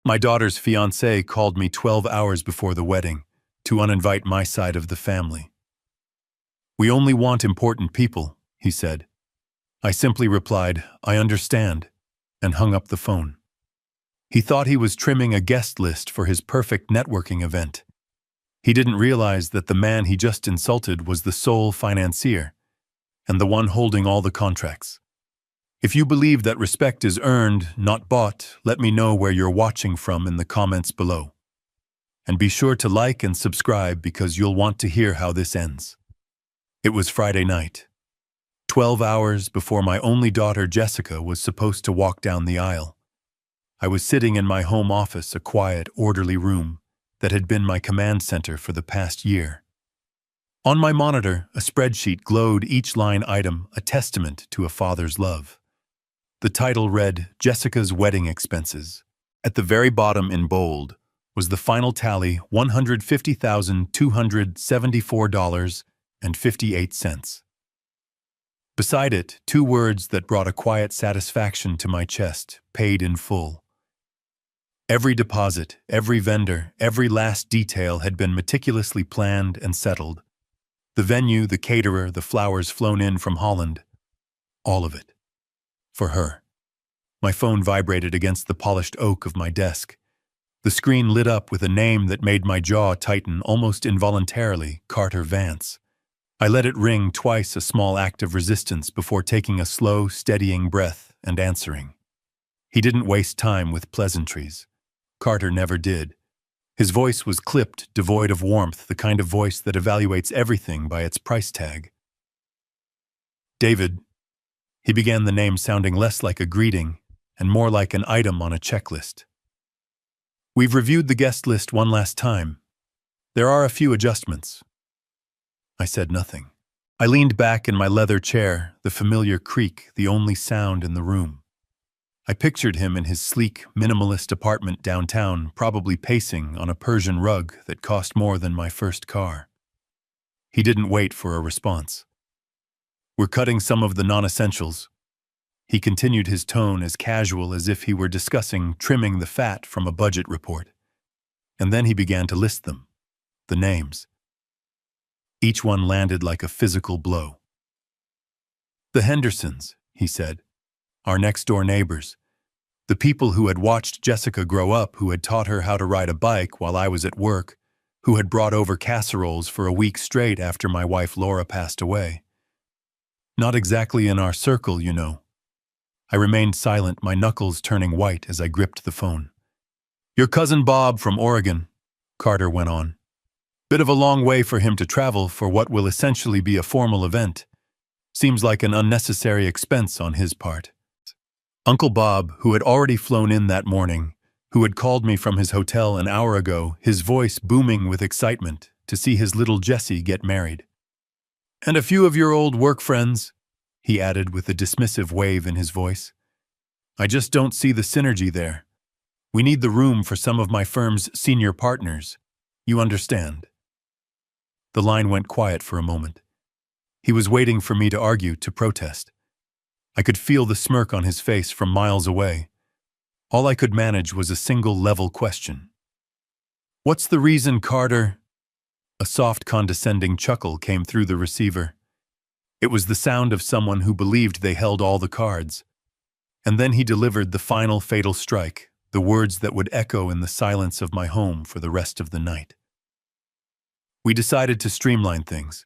My daughter's fiancé called me 12 hours before the wedding to uninvite my side of the family. "We only want important people," he said. I simply replied, "I understand," and hung up the phone. He thought he was trimming a guest list for his perfect networking event. He didn't realize that the man he just insulted was the sole financier and the one holding all the contracts. If you believe that respect is earned, not bought, let me know where you're watching from in the comments below. And be sure to like and subscribe because you'll want to hear how this ends. It was Friday night, 12 hours before my only daughter Jessica was supposed to walk down the aisle. I was sitting in my home office, a quiet, orderly room that had been my command center for the past year. On my monitor, a spreadsheet glowed, each line item a testament to a father's love. The title read, "Jessica's Wedding Expenses." At the very bottom in bold was the final tally, $150,274.58. Beside it, two words that brought a quiet satisfaction to my chest: paid in full. Every deposit, every vendor, every last detail had been meticulously planned and settled. The venue, the caterer, the flowers flown in from Holland. All of it. For her. My phone vibrated against the polished oak of my desk. The screen lit up with a name that made my jaw tighten almost involuntarily: Carter Vance. I let it ring twice, a small act of resistance, before taking a slow, steadying breath and answering. He didn't waste time with pleasantries. Carter never did. His voice was clipped, devoid of warmth, the kind of voice that evaluates everything by its price tag. "David," he began, the name sounding less like a greeting and more like an item on a checklist. "We've reviewed the guest list one last time. There are a few adjustments." I said nothing. I leaned back in my leather chair, the familiar creak the only sound in the room. I pictured him in his sleek, minimalist apartment downtown, probably pacing on a Persian rug that cost more than my first car. He didn't wait for a response. "We're cutting some of the non-essentials." He continued, his tone as casual as if he were discussing trimming the fat from a budget report. And then he began to list them. The names. Each one landed like a physical blow. "The Hendersons," he said. "Our next-door neighbors. The people who had watched Jessica grow up, who had taught her how to ride a bike while I was at work, who had brought over casseroles for a week straight after my wife Laura passed away. Not exactly in our circle, you know." I remained silent, my knuckles turning white as I gripped the phone. "Your cousin Bob from Oregon," Carter went on. "Bit of a long way for him to travel for what will essentially be a formal event. Seems like an unnecessary expense on his part." Uncle Bob, who had already flown in that morning, who had called me from his hotel an hour ago, his voice booming with excitement to see his little Jessie get married. "And a few of your old work friends," he added with a dismissive wave in his voice. "I just don't see the synergy there. We need the room for some of my firm's senior partners. You understand." The line went quiet for a moment. He was waiting for me to argue, to protest. I could feel the smirk on his face from miles away. All I could manage was a single level question. "What's the reason, Carter?" A soft, condescending chuckle came through the receiver. It was the sound of someone who believed they held all the cards. And then he delivered the final fatal strike, the words that would echo in the silence of my home for the rest of the night. "We decided to streamline things.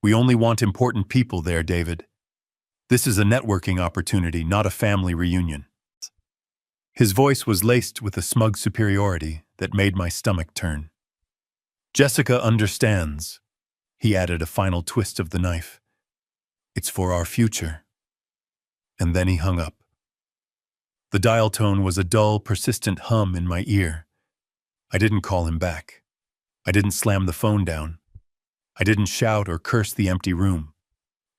We only want important people there, David. This is a networking opportunity, not a family reunion." His voice was laced with a smug superiority that made my stomach turn. "Jessica understands," he added, a final twist of the knife. "It's for our future." And then he hung up. The dial tone was a dull, persistent hum in my ear. I didn't call him back. I didn't slam the phone down. I didn't shout or curse the empty room.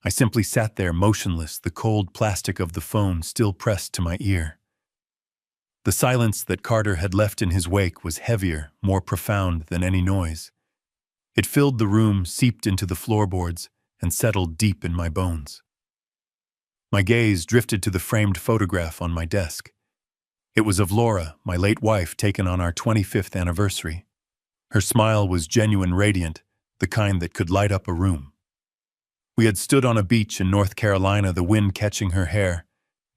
I simply sat there motionless, the cold plastic of the phone still pressed to my ear. The silence that Carter had left in his wake was heavier, more profound than any noise. It filled the room, seeped into the floorboards, and settled deep in my bones. My gaze drifted to the framed photograph on my desk. It was of Laura, my late wife, taken on our 25th anniversary. Her smile was genuine radiant, the kind that could light up a room. We had stood on a beach in North Carolina, the wind catching her hair,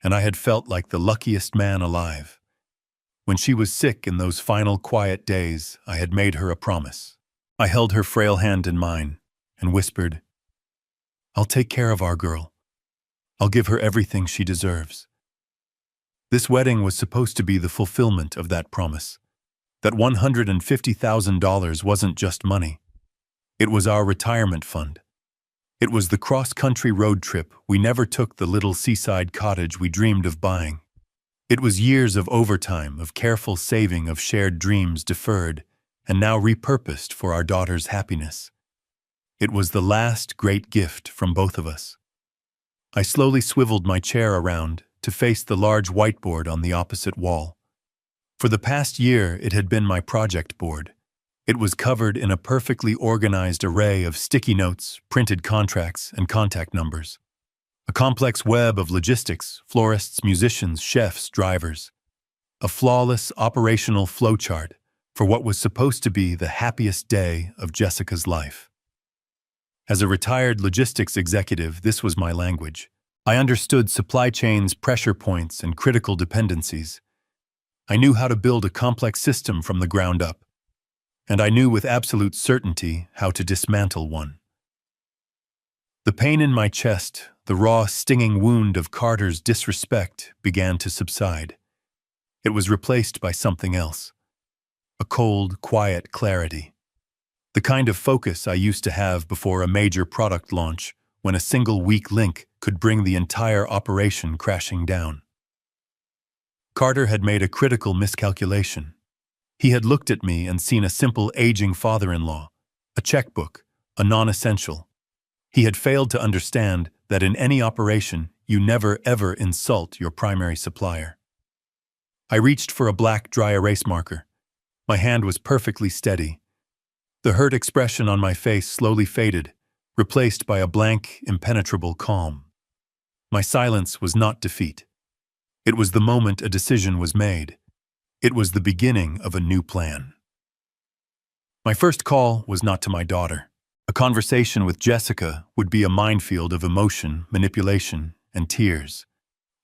and I had felt like the luckiest man alive. When she was sick in those final quiet days, I had made her a promise. I held her frail hand in mine and whispered, "I'll take care of our girl. I'll give her everything she deserves." This wedding was supposed to be the fulfillment of that promise. That $150,000 wasn't just money. It was our retirement fund. It was the cross-country road trip we never took, the little seaside cottage we dreamed of buying. It was years of overtime, of careful saving, of shared dreams deferred, and now repurposed for our daughter's happiness. It was the last great gift from both of us. I slowly swiveled my chair around to face the large whiteboard on the opposite wall. For the past year, it had been my project board. It was covered in a perfectly organized array of sticky notes, printed contracts, and contact numbers. A complex web of logistics, florists, musicians, chefs, drivers. A flawless operational flowchart for what was supposed to be the happiest day of Jessica's life. As a retired logistics executive, this was my language. I understood supply chains, pressure points, and critical dependencies. I knew how to build a complex system from the ground up, and I knew with absolute certainty how to dismantle one. The pain in my chest, the raw, stinging wound of Carter's disrespect, began to subside. It was replaced by something else. A cold, quiet clarity. The kind of focus I used to have before a major product launch, when a single weak link could bring the entire operation crashing down. Carter had made a critical miscalculation. He had looked at me and seen a simple aging father-in-law, a checkbook, a non-essential. He had failed to understand that in any operation, you never ever insult your primary supplier. I reached for a black dry erase marker. My hand was perfectly steady. The hurt expression on my face slowly faded, replaced by a blank, impenetrable calm. My silence was not defeat. It was the moment a decision was made. It was the beginning of a new plan. My first call was not to my daughter. A conversation with Jessica would be a minefield of emotion, manipulation, and tears.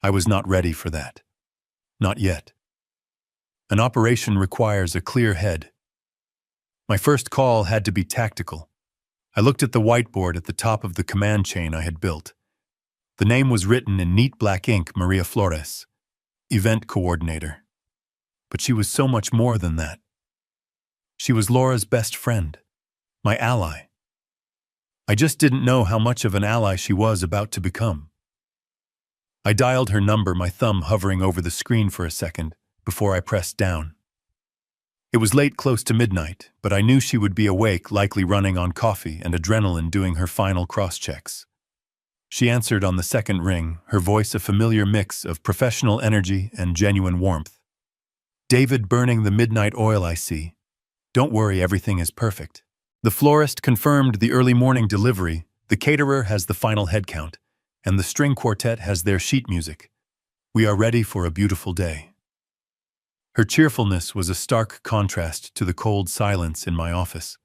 I was not ready for that. Not yet. An operation requires a clear head. My first call had to be tactical. I looked at the whiteboard at the top of the command chain I had built. The name was written in neat black ink, Maria Flores, event coordinator. But she was so much more than that. She was Laura's best friend, my ally. I just didn't know how much of an ally she was about to become. I dialed her number, my thumb hovering over the screen for a second, before I pressed down. It was late, close to midnight, but I knew she would be awake, likely running on coffee and adrenaline, doing her final cross-checks. She answered on the second ring, her voice a familiar mix of professional energy and genuine warmth. "David, burning the midnight oil, I see. Don't worry, everything is perfect. The florist confirmed the early morning delivery, the caterer has the final head count, and the string quartet has their sheet music. We are ready for a beautiful day." Her cheerfulness was a stark contrast to the cold silence in my office.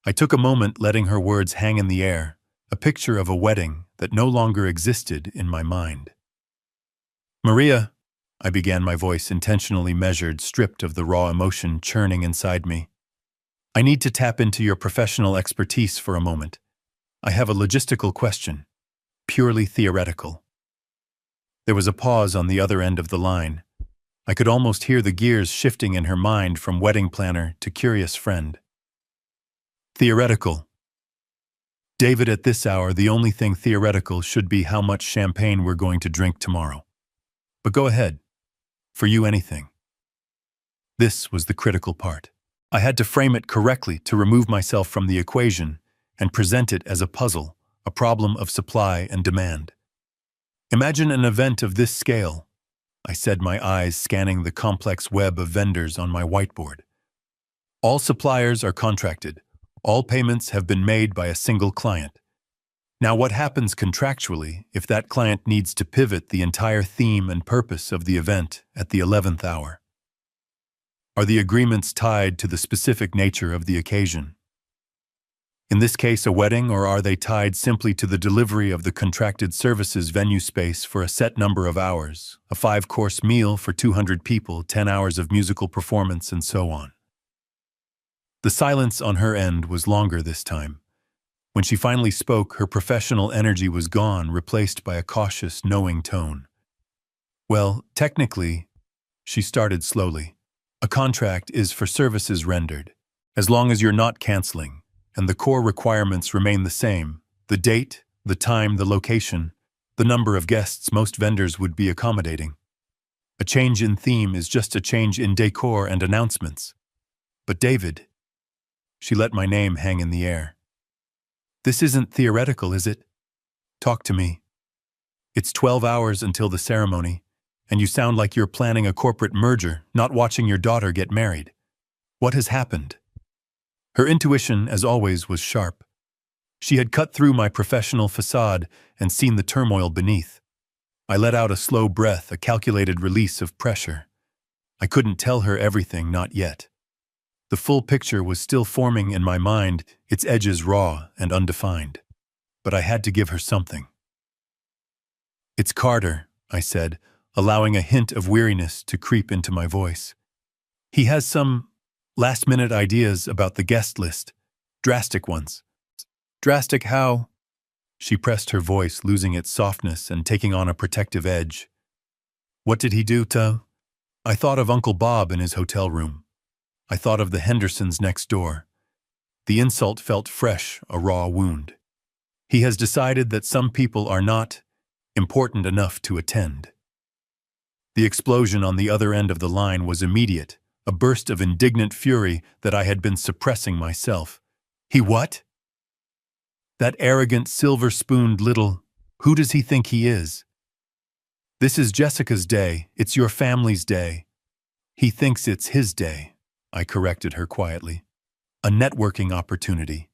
I took a moment, letting her words hang in the air, a picture of a wedding that no longer existed in my mind. "Maria," I began, my voice intentionally measured, stripped of the raw emotion churning inside me. "I need to tap into your professional expertise for a moment. I have a logistical question, purely theoretical." There was a pause on the other end of the line. I could almost hear the gears shifting in her mind from wedding planner to curious friend. "Theoretical. David, at this hour, the only thing theoretical should be how much champagne we're going to drink tomorrow. But go ahead. For you, anything." This was the critical part. I had to frame it correctly to remove myself from the equation and present it as a puzzle, a problem of supply and demand. "Imagine an event of this scale," I said, my eyes scanning the complex web of vendors on my whiteboard. "All suppliers are contracted. All payments have been made by a single client. Now, what happens contractually if that client needs to pivot the entire theme and purpose of the event at the 11th hour? Are the agreements tied to the specific nature of the occasion? In this case, a wedding, or are they tied simply to the delivery of the contracted services venue space for a set number of hours, a 5-course meal for 200 people, 10 hours of musical performance, and so on? The silence on her end was longer this time. When she finally spoke, her professional energy was gone, replaced by a cautious, knowing tone. Well, technically, she started slowly, a contract is for services rendered, as long as you're not canceling, and the core requirements remain the same: the date, the time, the location, the number of guests most vendors would be accommodating. A change in theme is just a change in decor and announcements. But David, she let my name hang in the air. This isn't theoretical, is it? Talk to me. It's 12 hours until the ceremony, and you sound like you're planning a corporate merger, not watching your daughter get married. What has happened? Her intuition, as always, was sharp. She had cut through my professional facade and seen the turmoil beneath. I let out a slow breath, a calculated release of pressure. I couldn't tell her everything, not yet. The full picture was still forming in my mind, its edges raw and undefined. But I had to give her something. "It's Carter," I said, allowing a hint of weariness to creep into my voice. "He has some last-minute ideas about the guest list. Drastic ones." "Drastic how?" She pressed her voice, losing its softness and taking on a protective edge. "What did he do to—" I thought of Uncle Bob in his hotel room. I thought of the Hendersons next door. The insult felt fresh, a raw wound. "He has decided that some people are not important enough to attend." The explosion on the other end of the line was immediate, a burst of indignant fury that I had been suppressing myself. "He what? That arrogant, silver-spooned little— who does he think he is? This is Jessica's day, it's your family's day. He thinks it's his day," I corrected her quietly. "A networking opportunity."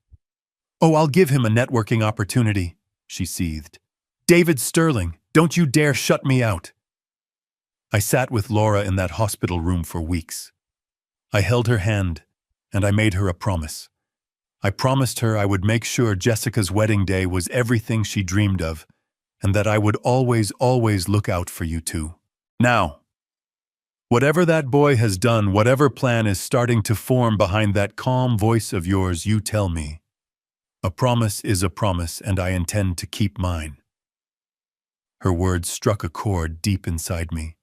"Oh, I'll give him a networking opportunity," she seethed. "David Sterling, don't you dare shut me out." I sat with Laura in that hospital room for weeks. I held her hand, and I made her a promise. I promised her I would make sure Jessica's wedding day was everything she dreamed of, and that I would always, always look out for you two. Now, whatever that boy has done, whatever plan is starting to form behind that calm voice of yours, you tell me. A promise is a promise, and I intend to keep mine. Her words struck a chord deep inside me.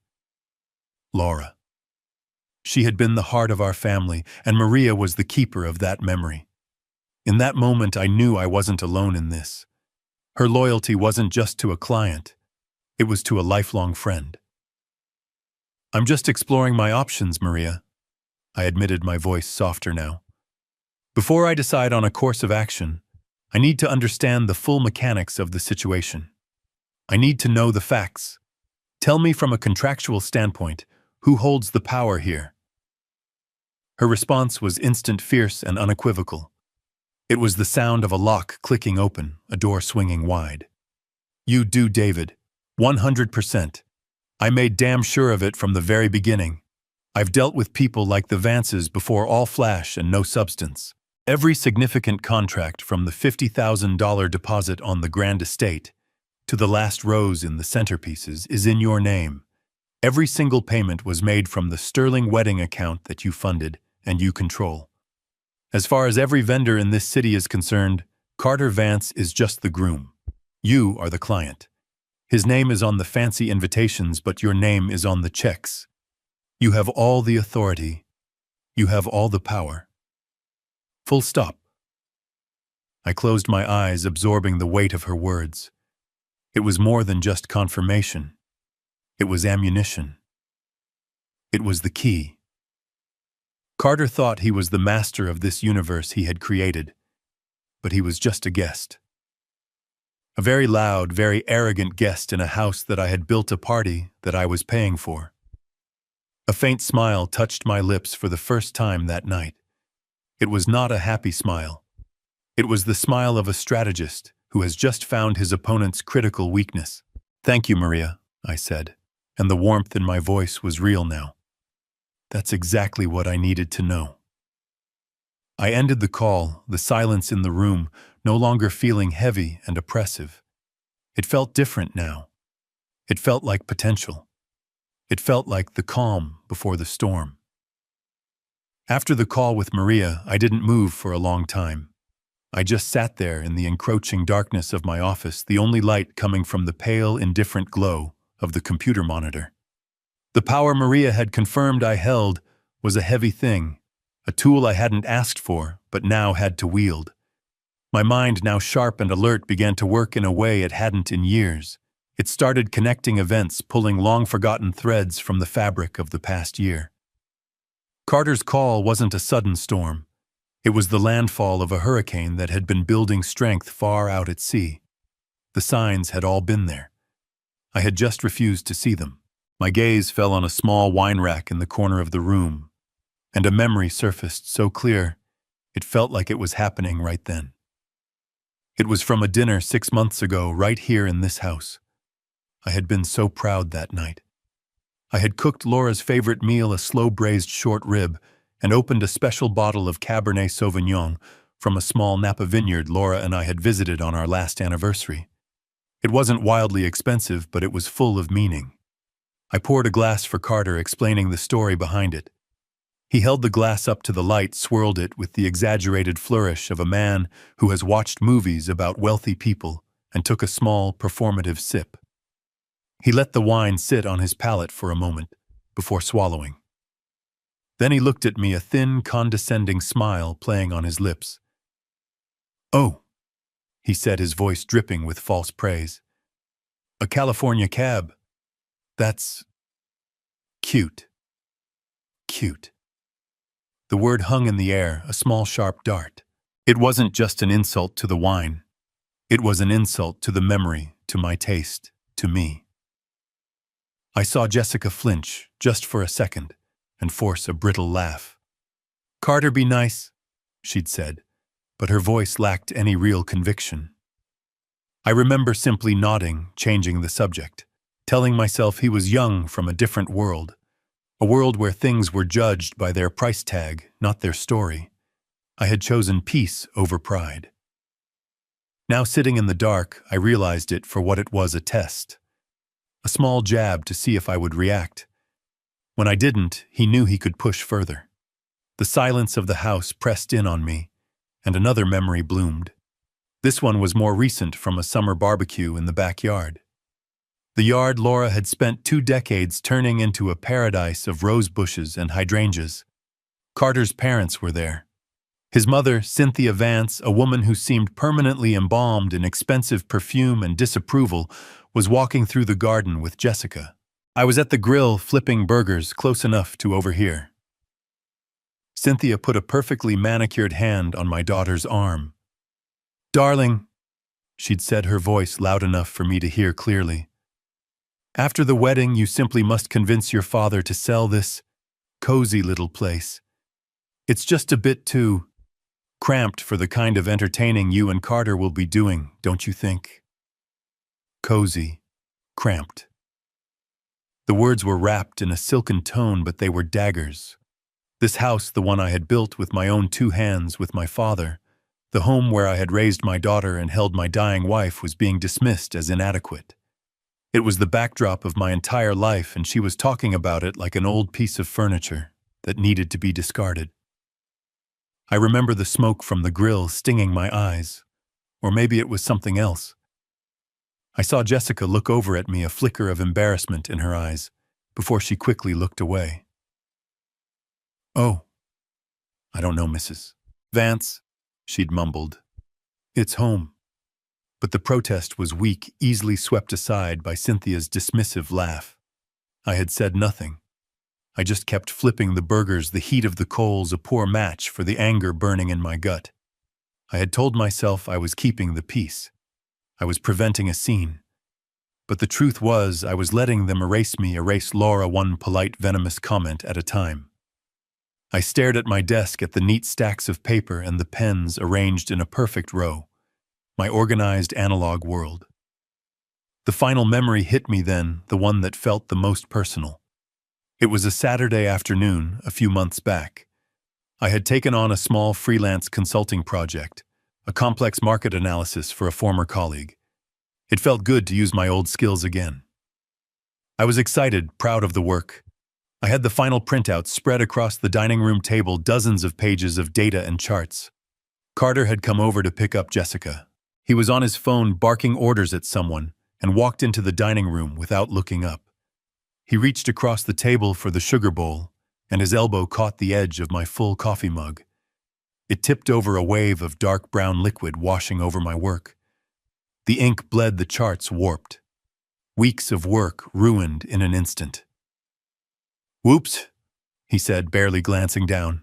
Laura. She had been the heart of our family, and Maria was the keeper of that memory. In that moment, I knew I wasn't alone in this. Her loyalty wasn't just to a client. It was to a lifelong friend. "I'm just exploring my options, Maria," I admitted, my voice softer now. "Before I decide on a course of action, I need to understand the full mechanics of the situation. I need to know the facts. Tell me from a contractual standpoint, who holds the power here?" Her response was instant, fierce, and unequivocal. It was the sound of a lock clicking open, a door swinging wide. "You do, David. 100%. I made damn sure of it from the very beginning. I've dealt with people like the Vances before, all flash and no substance. Every significant contract, from the $50,000 deposit on the grand estate to the last rose in the centerpieces, is in your name. Every single payment was made from the Sterling wedding account that you funded and you control. As far as every vendor in this city is concerned, Carter Vance is just the groom. You are the client. His name is on the fancy invitations, but your name is on the checks. You have all the authority. You have all the power. Full stop." I closed my eyes, absorbing the weight of her words. It was more than just confirmation. It was ammunition. It was the key. Carter thought he was the master of this universe he had created, but he was just a guest. A very loud, very arrogant guest in a house that I had built, a party that I was paying for. A faint smile touched my lips for the first time that night. It was not a happy smile. It was the smile of a strategist, who has just found his opponent's critical weakness. "Thank you, Maria," I said, and the warmth in my voice was real now. That's exactly what I needed to know. I ended the call, the silence in the room no longer feeling heavy and oppressive. It felt different now. It felt like potential. It felt like the calm before the storm. After the call with Maria, I didn't move for a long time. I just sat there in the encroaching darkness of my office, the only light coming from the pale, indifferent glow of the computer monitor. The power Maria had confirmed I held was a heavy thing, a tool I hadn't asked for, but now had to wield. My mind, now sharp and alert, began to work in a way it hadn't in years. It started connecting events, pulling long-forgotten threads from the fabric of the past year. Carter's call wasn't a sudden storm. It was the landfall of a hurricane that had been building strength far out at sea. The signs had all been there. I had just refused to see them. My gaze fell on a small wine rack in the corner of the room, and a memory surfaced so clear, it felt like it was happening right then. It was from a dinner 6 months ago, right here in this house. I had been so proud that night. I had cooked Laura's favorite meal, a slow-braised short rib, and opened a special bottle of Cabernet Sauvignon from a small Napa vineyard Laura and I had visited on our last anniversary. It wasn't wildly expensive, but it was full of meaning. I poured a glass for Carter, explaining the story behind it. He held the glass up to the light, swirled it with the exaggerated flourish of a man who has watched movies about wealthy people, and took a small, performative sip. He let the wine sit on his palate for a moment, before swallowing. Then he looked at me, a thin, condescending smile playing on his lips. "Oh," he said, his voice dripping with false praise. "A California cab. That's cute. Cute." The word hung in the air, a small sharp dart. It wasn't just an insult to the wine. It was an insult to the memory, to my taste, to me. I saw Jessica flinch, just for a second, and force a brittle laugh. "Carter be nice," she'd said, but her voice lacked any real conviction. I remember simply nodding, changing the subject, telling myself he was young from a different world, a world where things were judged by their price tag, not their story. I had chosen peace over pride. Now, sitting in the dark, I realized it for what it was, a test. A small jab to see if I would react. When I didn't, he knew he could push further. The silence of the house pressed in on me, and another memory bloomed. This one was more recent, from a summer barbecue in the backyard. The yard Laura had spent 2 decades turning into a paradise of rose bushes and hydrangeas. Carter's parents were there. His mother, Cynthia Vance, a woman who seemed permanently embalmed in expensive perfume and disapproval, was walking through the garden with Jessica. I was at the grill flipping burgers, close enough to overhear. Cynthia put a perfectly manicured hand on my daughter's arm. "Darling," she'd said, her voice loud enough for me to hear clearly. "After the wedding, you simply must convince your father to sell this cozy little place. It's just a bit too cramped for the kind of entertaining you and Carter will be doing, don't you think?" Cozy, cramped. The words were wrapped in a silken tone, but they were daggers. This house, the one I had built with my own 2 hands with my father, the home where I had raised my daughter and held my dying wife, was being dismissed as inadequate. It was the backdrop of my entire life, and she was talking about it like an old piece of furniture that needed to be discarded. I remember the smoke from the grill stinging my eyes, or maybe it was something else. I saw Jessica look over at me, a flicker of embarrassment in her eyes, before she quickly looked away. "Oh, I don't know, Mrs. Vance," she'd mumbled. "It's home." But the protest was weak, easily swept aside by Cynthia's dismissive laugh. I had said nothing. I just kept flipping the burgers, the heat of the coals a poor match for the anger burning in my gut. I had told myself I was keeping the peace. I was preventing a scene. But the truth was, I was letting them erase me, erase Laura, one polite, venomous comment at a time. I stared at my desk, at the neat stacks of paper and the pens arranged in a perfect row. my organized analog world. The final memory hit me then, the one that felt the most personal. It was a Saturday afternoon, a few months back. I had taken on a small freelance consulting project, a complex market analysis for a former colleague. It felt good to use my old skills again. I was excited, proud of the work. I had the final printout spread across the dining room table, dozens of pages of data and charts. Carter had come over to pick up Jessica. He was on his phone barking orders at someone and walked into the dining room without looking up. He reached across the table for the sugar bowl, and his elbow caught the edge of my full coffee mug. It tipped over a wave of dark brown liquid washing over my work. The ink bled, the charts warped. Weeks of work ruined in an instant. "Whoops," he said, barely glancing down.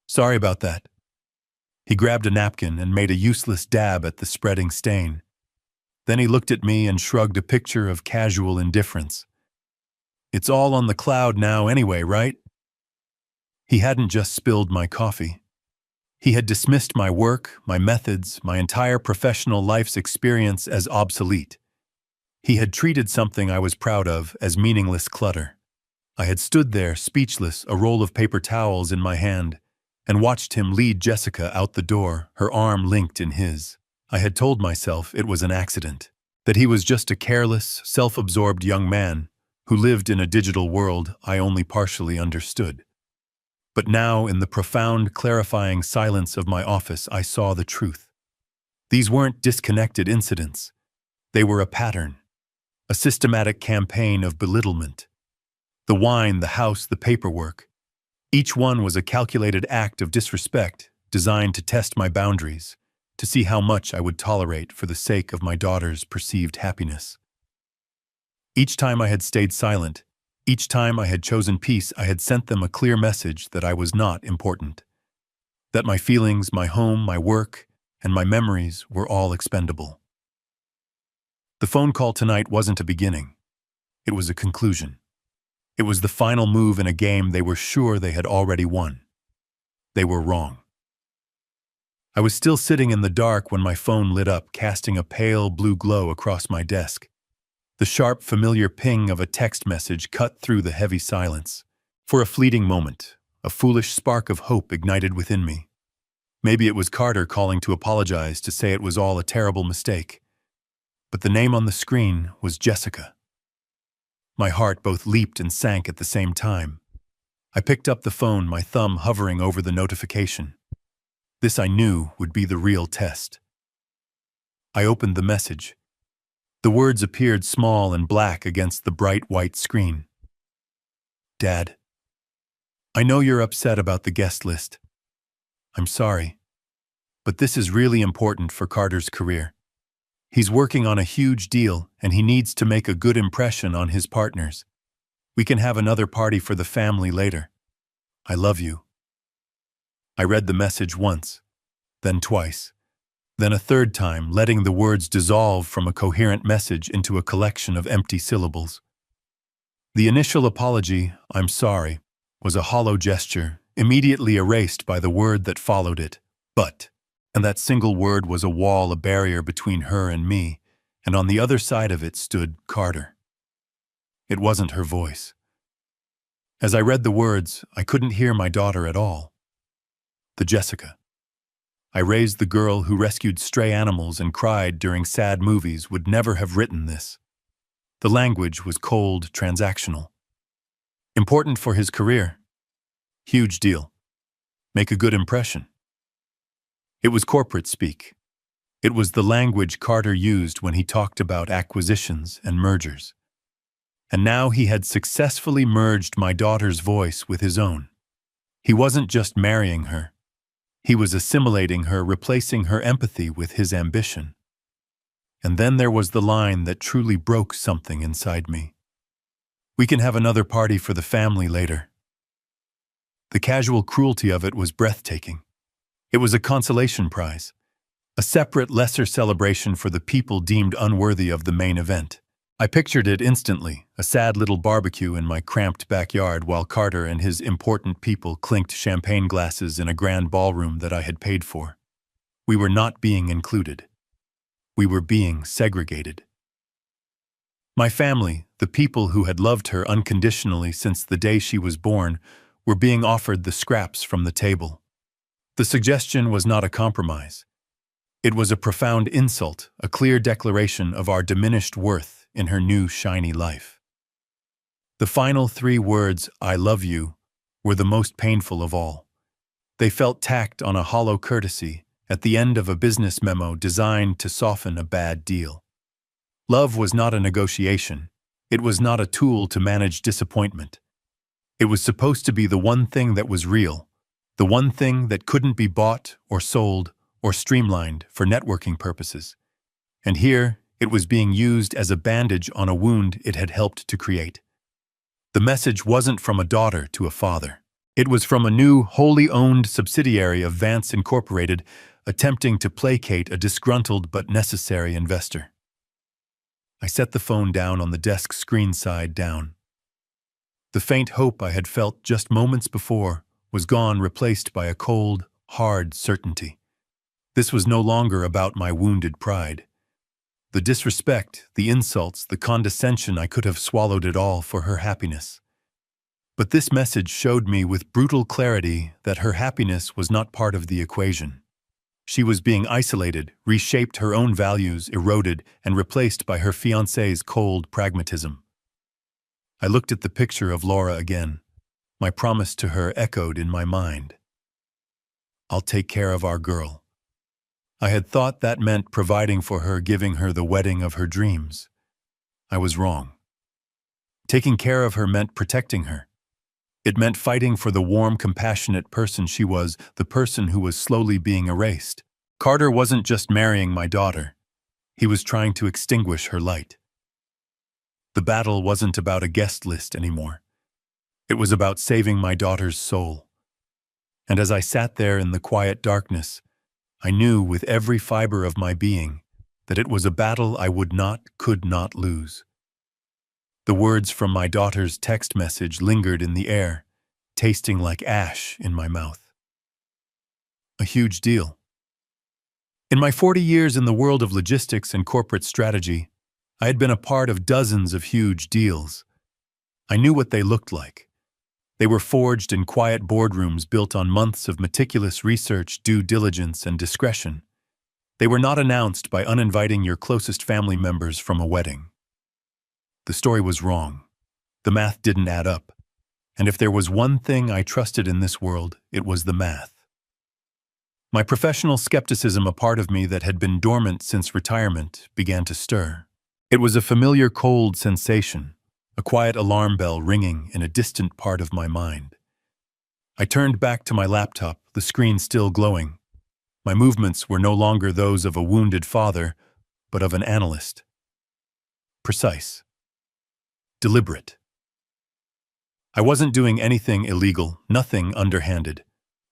"Sorry about that." He grabbed a napkin and made a useless dab at the spreading stain. Then he looked at me and shrugged, a picture of casual indifference. "It's all on the cloud now anyway, right?" He hadn't just spilled my coffee. He had dismissed my work, my methods, my entire professional life's experience as obsolete. He had treated something I was proud of as meaningless clutter. I had stood there, speechless, a roll of paper towels in my hand, and watched him lead Jessica out the door, her arm linked in his. I had told myself it was an accident, that he was just a careless, self-absorbed young man who lived in a digital world I only partially understood. But now, in the profound, clarifying silence of my office, I saw the truth. These weren't disconnected incidents. They were a pattern, a systematic campaign of belittlement. The wine, the house, the paperwork. Each one was a calculated act of disrespect designed to test my boundaries, to see how much I would tolerate for the sake of my daughter's perceived happiness. Each time I had stayed silent, each time I had chosen peace, I had sent them a clear message that I was not important, that my feelings, my home, my work, and my memories were all expendable. The phone call tonight wasn't a beginning. It was a conclusion. It was the final move in a game they were sure they had already won. They were wrong. I was still sitting in the dark when my phone lit up, casting a pale blue glow across my desk. The sharp, familiar ping of a text message cut through the heavy silence. For a fleeting moment, a foolish spark of hope ignited within me. Maybe it was Carter calling to apologize, to say it was all a terrible mistake. But the name on the screen was Jessica. My heart both leaped and sank at the same time. I picked up the phone, my thumb hovering over the notification. This, I knew, would be the real test. I opened the message. The words appeared small and black against the bright white screen. "Dad, I know you're upset about the guest list. I'm sorry, but this is really important for Carter's career. He's working on a huge deal, and he needs to make a good impression on his partners. We can have another party for the family later. I love you." I read the message once, then twice, then a third time, letting the words dissolve from a coherent message into a collection of empty syllables. The initial apology, "I'm sorry," was a hollow gesture, immediately erased by the word that followed it, "but." And that single word was a wall, a barrier between her and me, and on the other side of it stood Carter. It wasn't her voice. As I read the words, I couldn't hear my daughter at all. The Jessica I raised, the girl who rescued stray animals and cried during sad movies, would never have written this. The language was cold, transactional. Important for his career. Huge deal. Make a good impression. It was corporate speak. It was the language Carter used when he talked about acquisitions and mergers. And now he had successfully merged my daughter's voice with his own. He wasn't just marrying her. He was assimilating her, replacing her empathy with his ambition. And then there was the line that truly broke something inside me. "We can have another party for the family later." The casual cruelty of it was breathtaking. It was a consolation prize, a separate, lesser celebration for the people deemed unworthy of the main event. I pictured it instantly, a sad little barbecue in my cramped backyard while Carter and his important people clinked champagne glasses in a grand ballroom that I had paid for. We were not being included. We were being segregated. My family, the people who had loved her unconditionally since the day she was born, were being offered the scraps from the table. The suggestion was not a compromise. It was a profound insult, a clear declaration of our diminished worth in her new shiny life. The final 3 words, "I love you," were the most painful of all. They felt tacked on a hollow courtesy at the end of a business memo designed to soften a bad deal. Love was not a negotiation. It was not a tool to manage disappointment. It was supposed to be the one thing that was real, the one thing that couldn't be bought or sold or streamlined for networking purposes. And here, it was being used as a bandage on a wound it had helped to create. The message wasn't from a daughter to a father. It was from a new, wholly owned subsidiary of Vance Incorporated, attempting to placate a disgruntled but necessary investor. I set the phone down on the desk screen side down. The faint hope I had felt just moments before was gone, replaced by a cold, hard certainty. This was no longer about my wounded pride. The disrespect, the insults, the condescension, I could have swallowed it all for her happiness. But this message showed me with brutal clarity that her happiness was not part of the equation. She was being isolated, reshaped, her own values eroded, and replaced by her fiancé's cold pragmatism. I looked at the picture of Laura again. My promise to her echoed in my mind. "I'll take care of our girl." I had thought that meant providing for her, giving her the wedding of her dreams. I was wrong. Taking care of her meant protecting her. It meant fighting for the warm, compassionate person she was, the person who was slowly being erased. Carter wasn't just marrying my daughter. He was trying to extinguish her light. The battle wasn't about a guest list anymore. It was about saving my daughter's soul. And as I sat there in the quiet darkness, I knew with every fiber of my being that it was a battle I could not lose. The words from my daughter's text message lingered in the air, tasting like ash in my mouth. A huge deal. In my 40 years in the world of logistics and corporate strategy, I had been a part of dozens of huge deals. I knew what they looked like. They were forged in quiet boardrooms built on months of meticulous research, due diligence, and discretion. They were not announced by uninviting your closest family members from a wedding. The story was wrong. The math didn't add up. And if there was one thing I trusted in this world, it was the math. My professional skepticism, a part of me that had been dormant since retirement, began to stir. It was a familiar cold sensation, a quiet alarm bell ringing in a distant part of my mind. I turned back to my laptop, the screen still glowing. My movements were no longer those of a wounded father, but of an analyst. Precise. Deliberate. I wasn't doing anything illegal, nothing underhanded.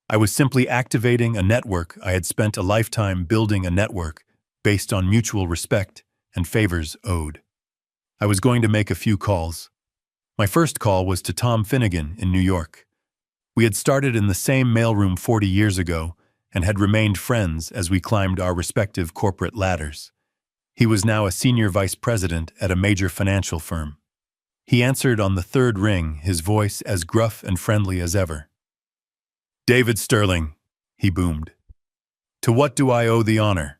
I was simply activating a network. I had spent a lifetime building a network based on mutual respect and favors owed. I was going to make a few calls. My first call was to Tom Finnegan in New York. We had started in the same mailroom 40 years ago and had remained friends as we climbed our respective corporate ladders. He was now a senior vice president at a major financial firm. He answered on the third ring, his voice as gruff and friendly as ever. "David Sterling," he boomed. "To what do I owe the honor?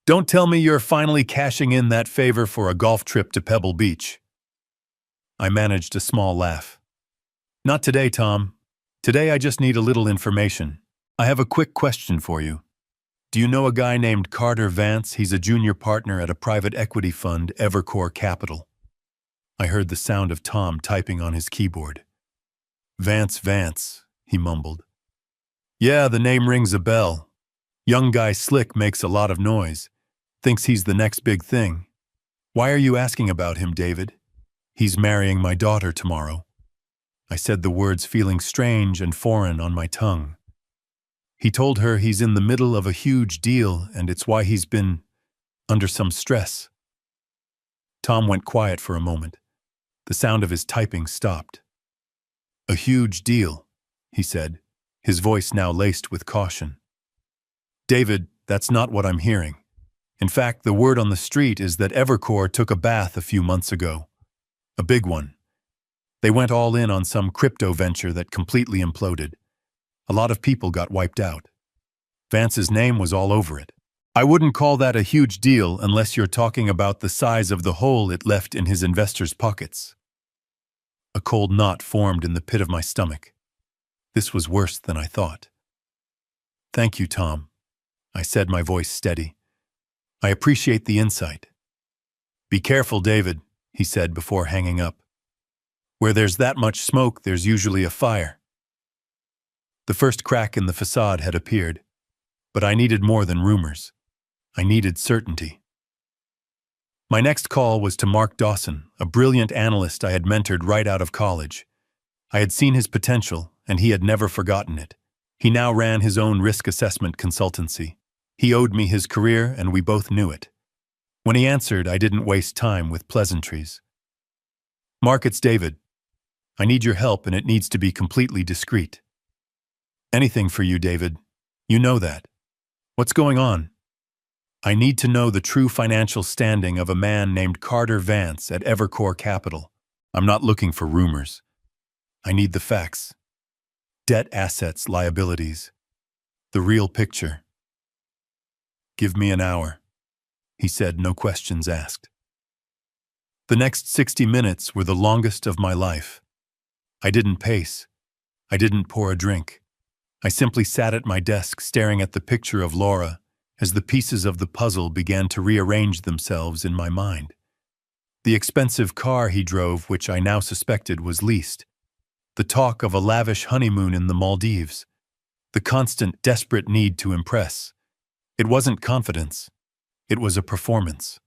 Don't tell me you're finally cashing in that favor for a golf trip to Pebble Beach." I managed a small laugh. "Not today, Tom. Today I just need a little information. I have a quick question for you. Do you know a guy named Carter Vance? He's a junior partner at a private equity fund, Evercore Capital." I heard the sound of Tom typing on his keyboard. Vance, he mumbled. "Yeah, the name rings a bell. Young guy slick, makes a lot of noise. Thinks he's the next big thing. Why are you asking about him, David?" "He's marrying my daughter tomorrow." I said the words feeling strange and foreign on my tongue. "He told her he's in the middle of a huge deal and it's why he's been under some stress." Tom went quiet for a moment. The sound of his typing stopped. "A huge deal," he said, his voice now laced with caution. "David, that's not what I'm hearing. In fact, the word on the street is that Evercore took a bath a few months ago. A big one. They went all in on some crypto venture that completely imploded. A lot of people got wiped out. Vance's name was all over it. I wouldn't call that a huge deal unless you're talking about the size of the hole it left in his investors' pockets. A cold knot formed in the pit of my stomach. This was worse than I thought. "Thank you, Tom," I said, my voice steady. "I appreciate the insight." "Be careful, David," he said before hanging up. "Where there's that much smoke, there's usually a fire." The first crack in the facade had appeared, but I needed more than rumors. I needed certainty. My next call was to Mark Dawson, a brilliant analyst I had mentored right out of college. I had seen his potential, and he had never forgotten it. He now ran his own risk assessment consultancy. He owed me his career, and we both knew it. When he answered, I didn't waste time with pleasantries. "Mark, it's David. I need your help, and it needs to be completely discreet." "Anything for you, David. You know that. What's going on?" "I need to know the true financial standing of a man named Carter Vance at Evercore Capital. I'm not looking for rumors. I need the facts. Debt, assets, liabilities. The real picture." "Give me an hour," he said, no questions asked. The next 60 minutes were the longest of my life. I didn't pace. I didn't pour a drink. I simply sat at my desk staring at the picture of Laura as the pieces of the puzzle began to rearrange themselves in my mind. The expensive car he drove, which I now suspected was leased. The talk of a lavish honeymoon in the Maldives. The constant, desperate need to impress. It wasn't confidence. It was a performance.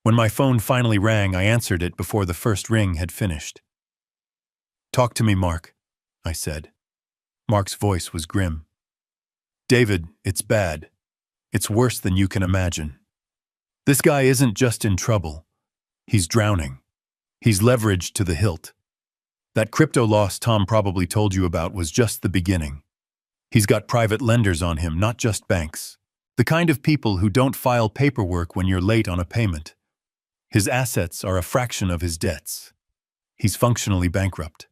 When my phone finally rang, I answered it before the first ring had finished. "Talk to me, Mark," I said. Mark's voice was grim. "David, it's bad. It's worse than you can imagine. This guy isn't just in trouble. He's drowning. He's leveraged to the hilt. That crypto loss Tom probably told you about was just the beginning. He's got private lenders on him, not just banks. The kind of people who don't file paperwork when you're late on a payment. His assets are a fraction of his debts. He's functionally bankrupt."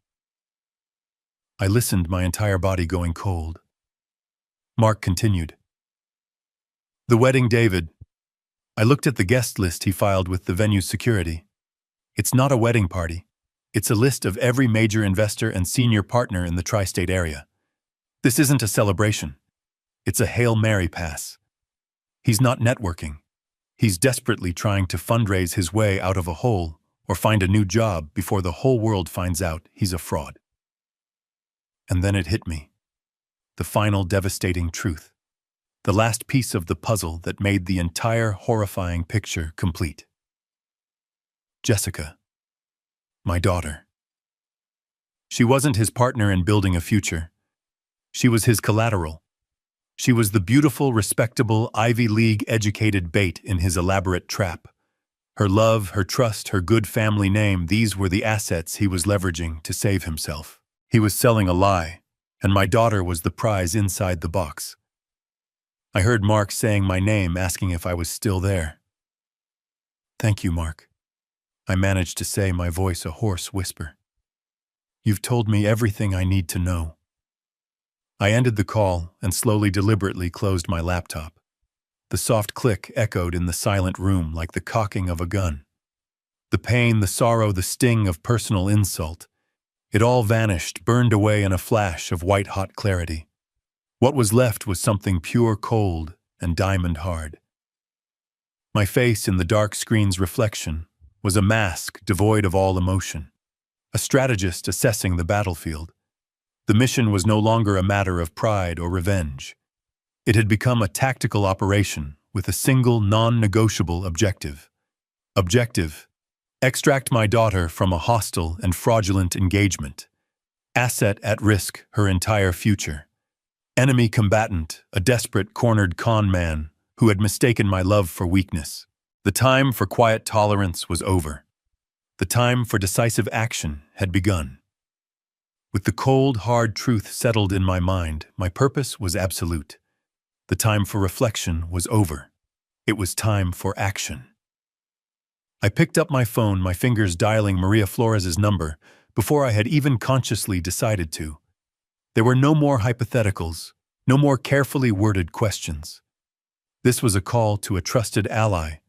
I listened, my entire body going cold. Mark continued. "The wedding, David. I looked at the guest list he filed with the venue's security. It's not a wedding party. It's a list of every major investor and senior partner in the tri-state area. This isn't a celebration. It's a Hail Mary pass. He's not networking. He's desperately trying to fundraise his way out of a hole or find a new job before the whole world finds out he's a fraud." And then it hit me. The final devastating truth. The last piece of the puzzle that made the entire horrifying picture complete. Jessica. My daughter. She wasn't his partner in building a future. She was his collateral. She was the beautiful, respectable, Ivy League-educated bait in his elaborate trap. Her love, her trust, her good family name, these were the assets he was leveraging to save himself. He was selling a lie, and my daughter was the prize inside the box. I heard Mark saying my name, asking if I was still there. "Thank you, Mark," I managed to say, my voice a hoarse whisper. "You've told me everything I need to know." I ended the call and slowly, deliberately closed my laptop. The soft click echoed in the silent room like the cocking of a gun. The pain, the sorrow, the sting of personal insult. It all vanished, burned away in a flash of white-hot clarity. What was left was something pure cold and diamond hard. My face in the dark screen's reflection was a mask devoid of all emotion, a strategist assessing the battlefield. The mission was no longer a matter of pride or revenge. It had become a tactical operation with a single non-negotiable objective. Objective: extract my daughter from a hostile and fraudulent engagement. Asset at risk, her entire future. Enemy combatant, a desperate, cornered con man who had mistaken my love for weakness. The time for quiet tolerance was over. The time for decisive action had begun. With the cold, hard truth settled in my mind, my purpose was absolute. The time for reflection was over. It was time for action. I picked up my phone, my fingers dialing Maria Flores's number, before I had even consciously decided to. There were no more hypotheticals, no more carefully worded questions. This was a call to a trusted ally,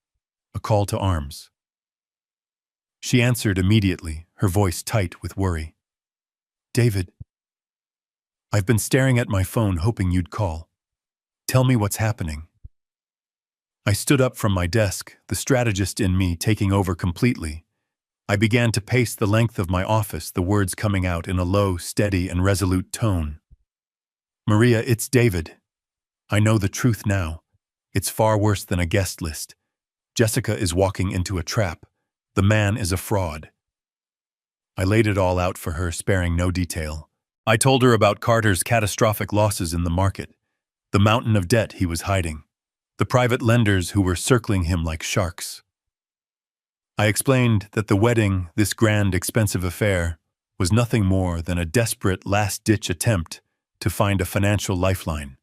a call to arms. She answered immediately, her voice tight with worry. "David, I've been staring at my phone hoping you'd call. Tell me what's happening." I stood up from my desk, the strategist in me taking over completely. I began to pace the length of my office, the words coming out in a low, steady, and resolute tone. "Maria, it's David. I know the truth now. It's far worse than a guest list. Jessica is walking into a trap. The man is a fraud." I laid it all out for her, sparing no detail. I told her about Carter's catastrophic losses in the market, the mountain of debt he was hiding, the private lenders who were circling him like sharks. I explained that the wedding, this grand, expensive affair, was nothing more than a desperate last-ditch attempt to find a financial lifeline,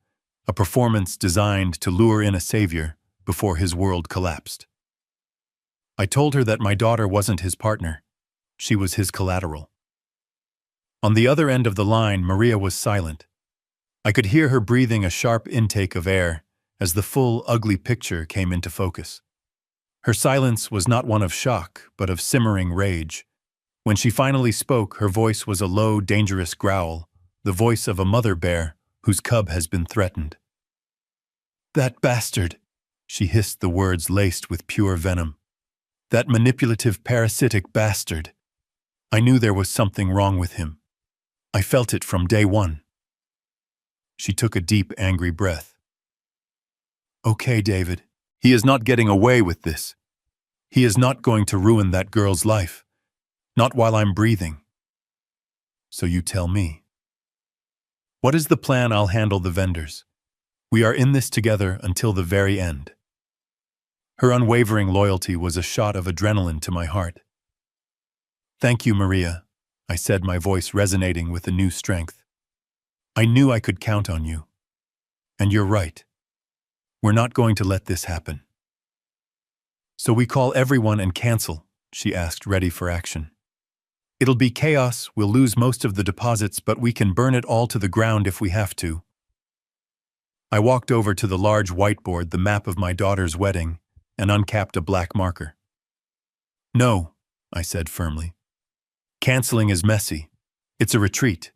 a performance designed to lure in a savior before his world collapsed. I told her that my daughter wasn't his partner. She was his collateral. On the other end of the line, Maria was silent. I could hear her breathing a sharp intake of air as the full, ugly picture came into focus. Her silence was not one of shock, but of simmering rage. When she finally spoke, her voice was a low, dangerous growl, the voice of a mother bear whose cub has been threatened. "That bastard," she hissed, the words laced with pure venom. "That manipulative, parasitic bastard. I knew there was something wrong with him. I felt it from day one." She took a deep, angry breath. "Okay, David. He is not getting away with this. He is not going to ruin that girl's life. Not while I'm breathing. So you tell me. What is the plan? I'll handle the vendors. We are in this together until the very end." Her unwavering loyalty was a shot of adrenaline to my heart. "Thank you, Maria," I said, my voice resonating with a new strength. "I knew I could count on you. And you're right. We're not going to let this happen." "So we call everyone and cancel?" she asked, ready for action. "It'll be chaos, we'll lose most of the deposits, but we can burn it all to the ground if we have to." I walked over to the large whiteboard, the map of my daughter's wedding, and uncapped a black marker. "No," I said firmly. "Canceling is messy. It's a retreat.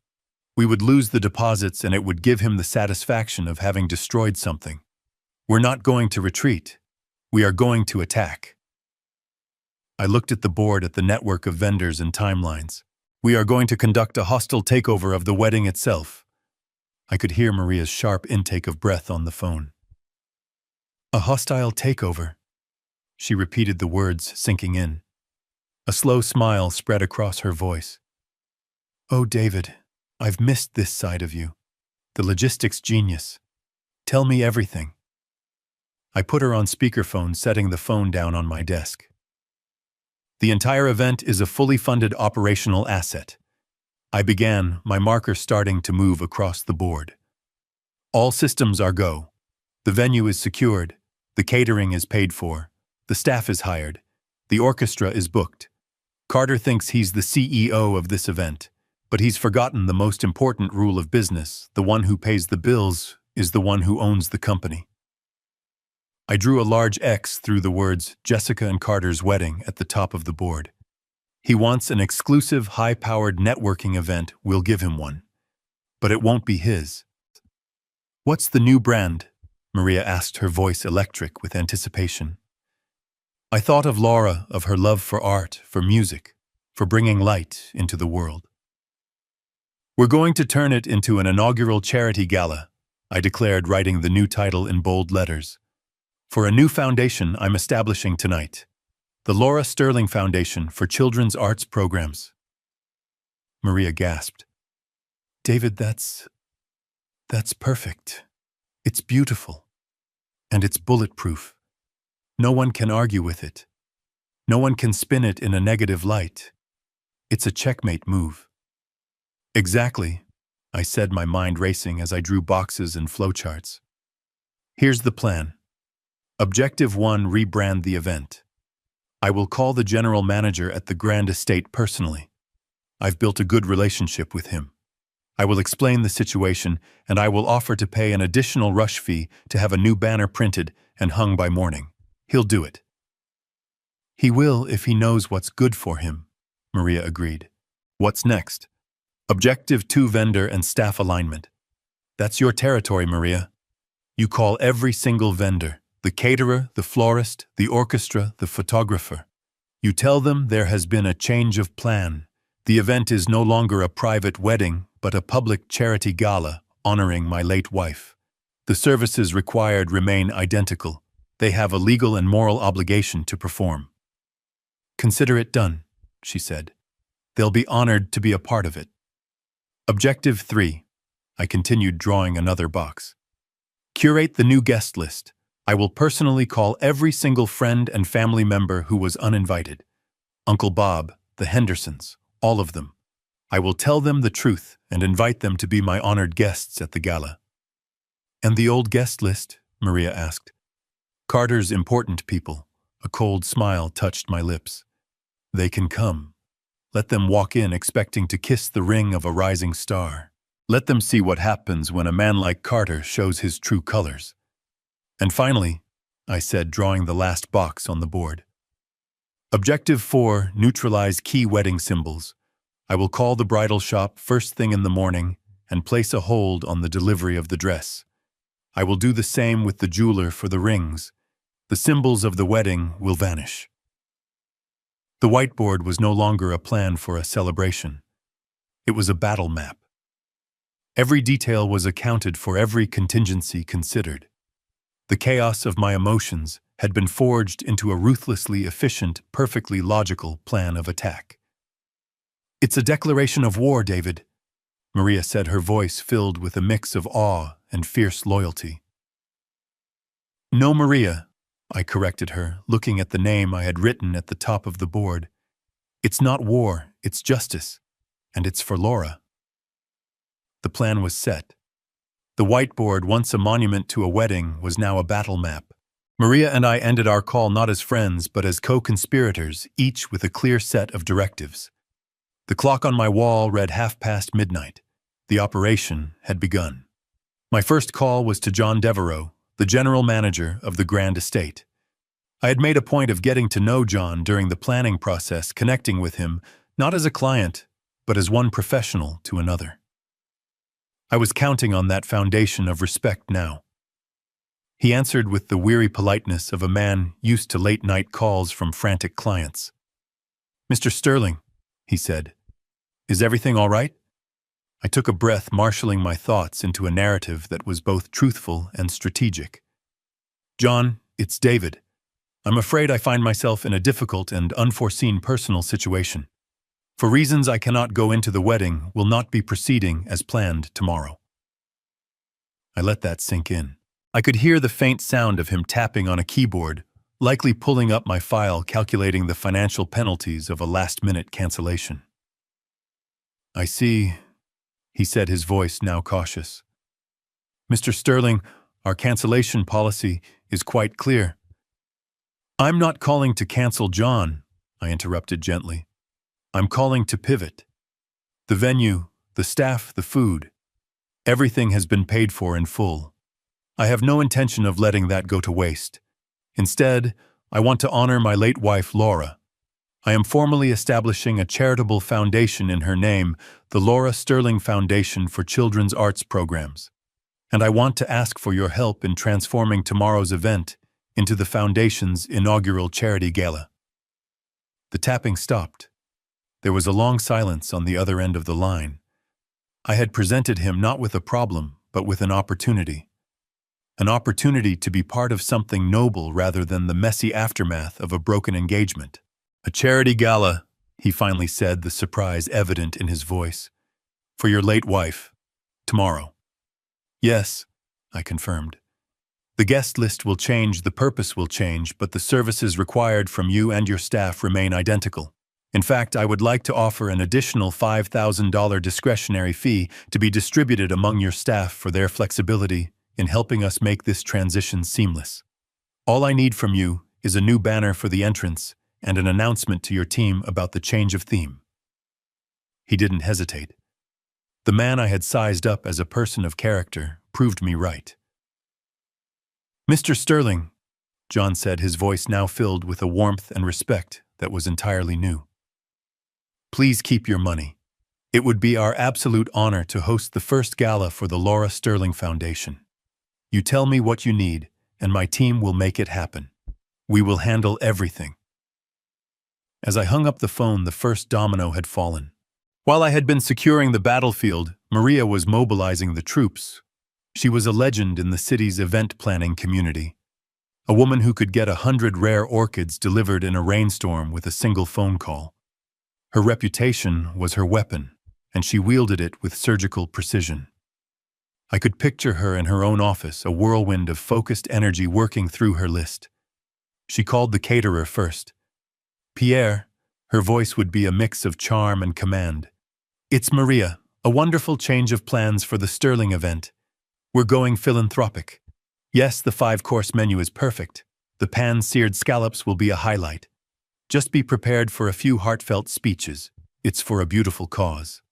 We would lose the deposits and it would give him the satisfaction of having destroyed something. We're not going to retreat. We are going to attack." I looked at the board, at the network of vendors and timelines. "We are going to conduct a hostile takeover of the wedding itself." I could hear Maria's sharp intake of breath on the phone. "A hostile takeover?" She repeated the words, sinking in. A slow smile spread across her voice. "Oh, David, I've missed this side of you. The logistics genius. Tell me everything." I put her on speakerphone, setting the phone down on my desk. "The entire event is a fully funded operational asset." I began, my marker starting to move across the board. "All systems are go. The venue is secured. The catering is paid for. The staff is hired. The orchestra is booked. Carter thinks he's the CEO of this event, but he's forgotten the most important rule of business. The one who pays the bills is the one who owns the company." I drew a large X through the words "Jessica and Carter's wedding" at the top of the board. "He wants an exclusive, high-powered networking event. We'll give him one. But it won't be his." "What's the new brand?" Maria asked, her voice electric with anticipation. I thought of Laura, of her love for art, for music, for bringing light into the world. "We're going to turn it into an inaugural charity gala," I declared, writing the new title in bold letters. "For a new foundation I'm establishing tonight. The Laura Sterling Foundation for Children's Arts Programs." Maria gasped. "David, that's perfect. It's beautiful. And it's bulletproof. No one can argue with it. No one can spin it in a negative light. It's a checkmate move." "Exactly," I said, my mind racing as I drew boxes and flowcharts. "Here's the plan. Objective 1: rebrand the event. I will call the general manager at the Grand Estate personally. I've built a good relationship with him. I will explain the situation, and I will offer to pay an additional rush fee to have a new banner printed and hung by morning. He'll do it. He will if he knows what's good for him, Maria agreed. What's next? Objective 2: vendor and staff alignment. That's your territory, Maria. You call every single vendor, the caterer, the florist, the orchestra, the photographer. You tell them there has been a change of plan. The event is no longer a private wedding, but a public charity gala honoring my late wife. The services required remain identical. They have a legal and moral obligation to perform. Consider it done, she said. They'll be honored to be a part of it. Objective 3. I continued, drawing another box. Curate the new guest list. I will personally call every single friend and family member who was uninvited. Uncle Bob, the Hendersons, all of them. I will tell them the truth and invite them to be my honored guests at the gala. And the old guest list? Maria asked. Carter's important people. A cold smile touched my lips. They can come. Let them walk in expecting to kiss the ring of a rising star. Let them see what happens when a man like Carter shows his true colors. And finally, I said, drawing the last box on the board. Objective 4: neutralize key wedding symbols. I will call the bridal shop first thing in the morning and place a hold on the delivery of the dress. I will do the same with the jeweler for the rings. The symbols of the wedding will vanish. The whiteboard was no longer a plan for a celebration. It was a battle map. Every detail was accounted for, every contingency considered. The chaos of my emotions had been forged into a ruthlessly efficient, perfectly logical plan of attack. It's a declaration of war, David, Maria said, her voice filled with a mix of awe and fierce loyalty. No, Maria, I corrected her, looking at the name I had written at the top of the board. It's not war, it's justice, and it's for Laura. The plan was set. The whiteboard, once a monument to a wedding, was now a battle map. Maria and I ended our call not as friends, but as co-conspirators, each with a clear set of directives. The clock on my wall read midnight. The operation had begun. My first call was to John Devereaux, the general manager of the Grand Estate. I had made a point of getting to know John during the planning process, connecting with him, not as a client, but as one professional to another. I was counting on that foundation of respect now. He answered with the weary politeness of a man used to late-night calls from frantic clients. Mr. Sterling, he said, is everything all right? I took a breath, marshaling my thoughts into a narrative that was both truthful and strategic. John, it's David. I'm afraid I find myself in a difficult and unforeseen personal situation. For reasons I cannot go into, the wedding will not be proceeding as planned tomorrow. I let that sink in. I could hear the faint sound of him tapping on a keyboard, likely pulling up my file calculating the financial penalties of a last-minute cancellation. I see, he said, his voice now cautious. Mr. Sterling, our cancellation policy is quite clear. I'm not calling to cancel John, I interrupted gently. I'm calling to pivot. The venue, the staff, the food, everything has been paid for in full. I have no intention of letting that go to waste. Instead, I want to honor my late wife, Laura. I am formally establishing a charitable foundation in her name, the Laura Sterling Foundation for Children's Arts Programs. And I want to ask for your help in transforming tomorrow's event into the foundation's inaugural charity gala. The tapping stopped. There was a long silence on the other end of the line. I had presented him not with a problem, but with an opportunity. An opportunity to be part of something noble rather than the messy aftermath of a broken engagement. A charity gala, he finally said, the surprise evident in his voice. For your late wife. Tomorrow. Yes, I confirmed. The guest list will change, the purpose will change, but the services required from you and your staff remain identical. In fact, I would like to offer an additional $5,000 discretionary fee to be distributed among your staff for their flexibility in helping us make this transition seamless. All I need from you is a new banner for the entrance and an announcement to your team about the change of theme." He didn't hesitate. The man I had sized up as a person of character proved me right. "Mr. Sterling," John said, his voice now filled with a warmth and respect that was entirely new. "Please keep your money. It would be our absolute honor to host the first gala for the Laura Sterling Foundation. You tell me what you need, and my team will make it happen. We will handle everything." As I hung up the phone, the first domino had fallen. While I had been securing the battlefield, Maria was mobilizing the troops. She was a legend in the city's event planning community. A woman who could get 100 rare orchids delivered in a rainstorm with a single phone call. Her reputation was her weapon, and she wielded it with surgical precision. I could picture her in her own office, a whirlwind of focused energy working through her list. She called the caterer first. "Pierre," her voice would be a mix of charm and command. "It's Maria, a wonderful change of plans for the Sterling event. We're going philanthropic. Yes, the 5-course menu is perfect. The pan-seared scallops will be a highlight. Just be prepared for a few heartfelt speeches. It's for a beautiful cause."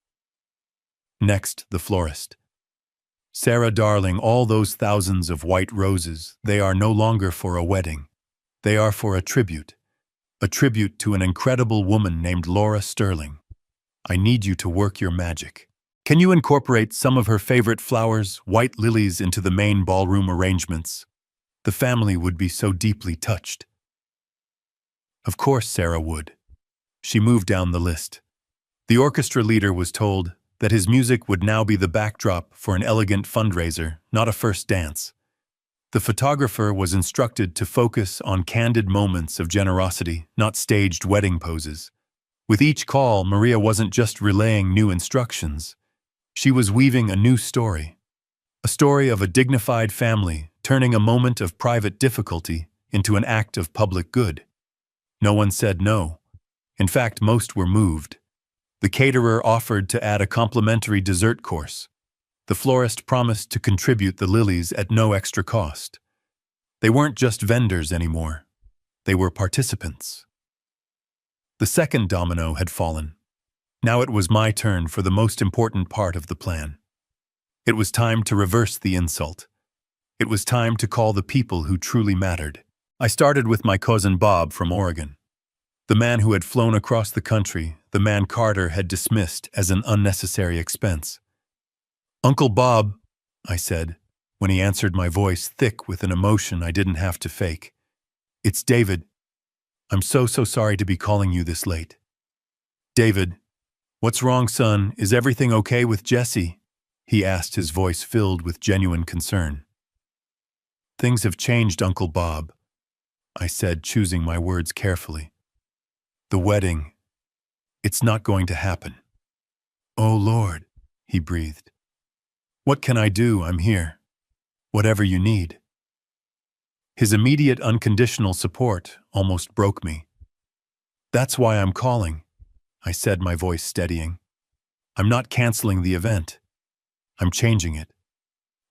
Next, the florist. "Sarah, darling, all those thousands of white roses, they are no longer for a wedding. They are for a tribute to an incredible woman named Laura Sterling. I need you to work your magic. Can you incorporate some of her favorite flowers, white lilies, into the main ballroom arrangements? The family would be so deeply touched." Of course Sarah would. She moved down the list. The orchestra leader was told that his music would now be the backdrop for an elegant fundraiser, not a first dance. The photographer was instructed to focus on candid moments of generosity, not staged wedding poses. With each call, Maria wasn't just relaying new instructions. She was weaving a new story. A story of a dignified family turning a moment of private difficulty into an act of public good. No one said no. In fact, most were moved. The caterer offered to add a complimentary dessert course. The florist promised to contribute the lilies at no extra cost. They weren't just vendors anymore. They were participants. The second domino had fallen. Now it was my turn for the most important part of the plan. It was time to reverse the insult. It was time to call the people who truly mattered. I started with my cousin Bob from Oregon. The man who had flown across the country, the man Carter had dismissed as an unnecessary expense. "Uncle Bob," I said, when he answered, my voice thick with an emotion I didn't have to fake. "It's David. I'm so sorry to be calling you this late." "David, what's wrong, son? Is everything okay with Jesse?" he asked, his voice filled with genuine concern. "Things have changed, Uncle Bob," I said, choosing my words carefully. "The wedding, it's not going to happen." "Oh, Lord," he breathed. "What can I do? I'm here. Whatever you need." His immediate unconditional support almost broke me. "That's why I'm calling," I said, my voice steadying. "I'm not canceling the event. I'm changing it.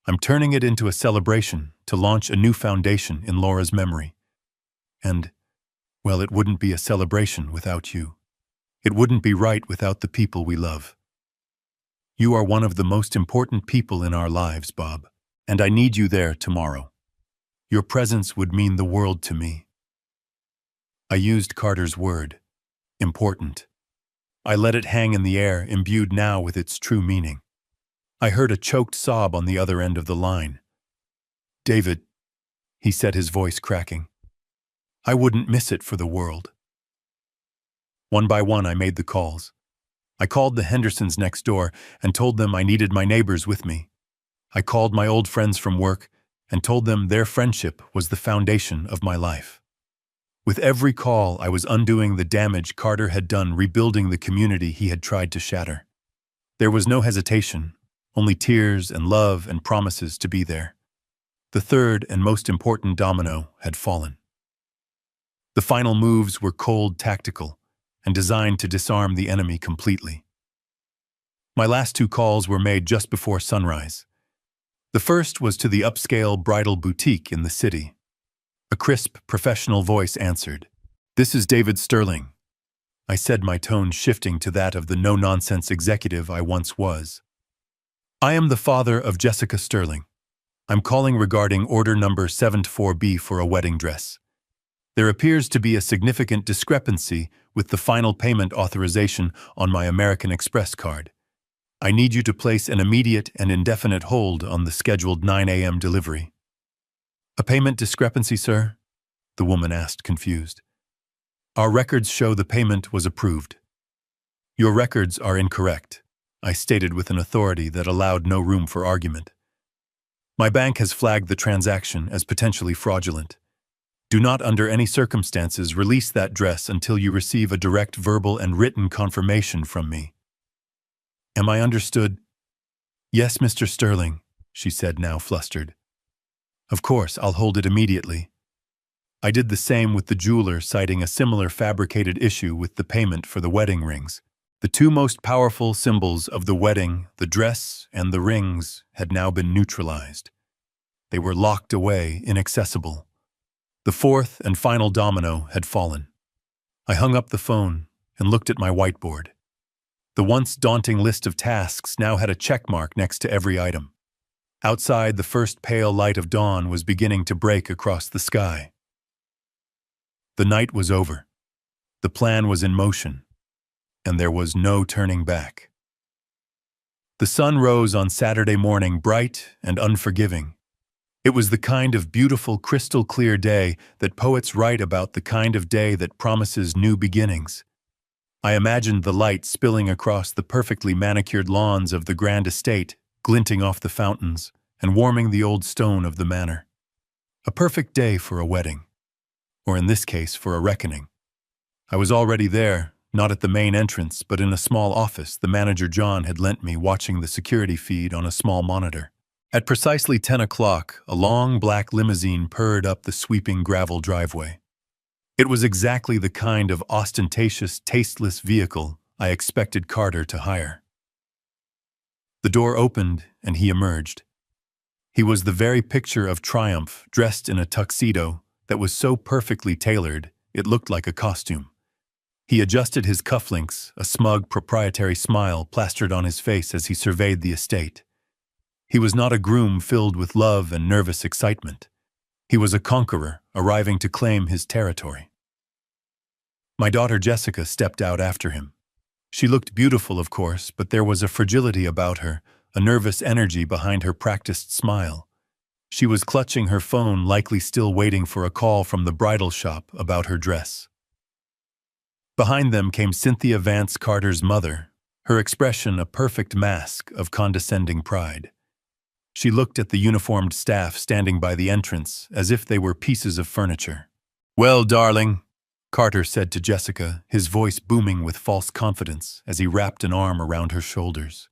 I'm turning it into a celebration to launch a new foundation in Laura's memory. And, well, it wouldn't be a celebration without you. It wouldn't be right without the people we love. You are one of the most important people in our lives, Bob, and I need you there tomorrow. Your presence would mean the world to me." I used Carter's word, important. I let it hang in the air, imbued now with its true meaning. I heard a choked sob on the other end of the line. "David," he said, his voice cracking, "I wouldn't miss it for the world." One by one, I made the calls. I called the Hendersons next door and told them I needed my neighbors with me. I called my old friends from work and told them their friendship was the foundation of my life. With every call, I was undoing the damage Carter had done rebuilding the community he had tried to shatter. There was no hesitation, only tears and love and promises to be there. The third and most important domino had fallen. The final moves were cold, tactical, and designed to disarm the enemy completely. My last two calls were made just before sunrise. The first was to the upscale bridal boutique in the city. A crisp, professional voice answered. "This is David Sterling," I said, my tone shifting to that of the no-nonsense executive I once was. "I am the father of Jessica Sterling. I'm calling regarding order number 74B for a wedding dress. There appears to be a significant discrepancy with the final payment authorization on my American Express card. I need you to place an immediate and indefinite hold on the scheduled 9 a.m. delivery." "A payment discrepancy, sir?" the woman asked, confused. "Our records show the payment was approved." "Your records are incorrect," I stated with an authority that allowed no room for argument. "My bank has flagged the transaction as potentially fraudulent. Do not under any circumstances release that dress until you receive a direct verbal and written confirmation from me." "Am I understood?" "Yes, Mr. Sterling," she said, now flustered. "Of course, I'll hold it immediately." I did the same with the jeweler, citing a similar fabricated issue with the payment for the wedding rings. The two most powerful symbols of the wedding, the dress and the rings, had now been neutralized. They were locked away, inaccessible. The fourth and final domino had fallen. I hung up the phone and looked at my whiteboard. The once daunting list of tasks now had a check mark next to every item. Outside, the first pale light of dawn was beginning to break across the sky. The night was over. The plan was in motion, and there was no turning back. The sun rose on Saturday morning, bright and unforgiving. It was the kind of beautiful, crystal-clear day that poets write about, the kind of day that promises new beginnings. I imagined the light spilling across the perfectly manicured lawns of the grand estate, glinting off the fountains, and warming the old stone of the manor. A perfect day for a wedding. Or in this case, for a reckoning. I was already there, not at the main entrance, but in a small office the manager John had lent me, watching the security feed on a small monitor. At precisely 10 o'clock, a long black limousine purred up the sweeping gravel driveway. It was exactly the kind of ostentatious, tasteless vehicle I expected Carter to hire. The door opened and he emerged. He was the very picture of triumph, dressed in a tuxedo that was so perfectly tailored it looked like a costume. He adjusted his cufflinks, a smug, proprietary smile plastered on his face as he surveyed the estate. He was not a groom filled with love and nervous excitement. He was a conqueror arriving to claim his territory. My daughter Jessica stepped out after him. She looked beautiful, of course, but there was a fragility about her, a nervous energy behind her practiced smile. She was clutching her phone, likely still waiting for a call from the bridal shop about her dress. Behind them came Cynthia Vance Carter's mother, her expression a perfect mask of condescending pride. She looked at the uniformed staff standing by the entrance as if they were pieces of furniture. "Well, darling," Carter said to Jessica, his voice booming with false confidence as he wrapped an arm around her shoulders.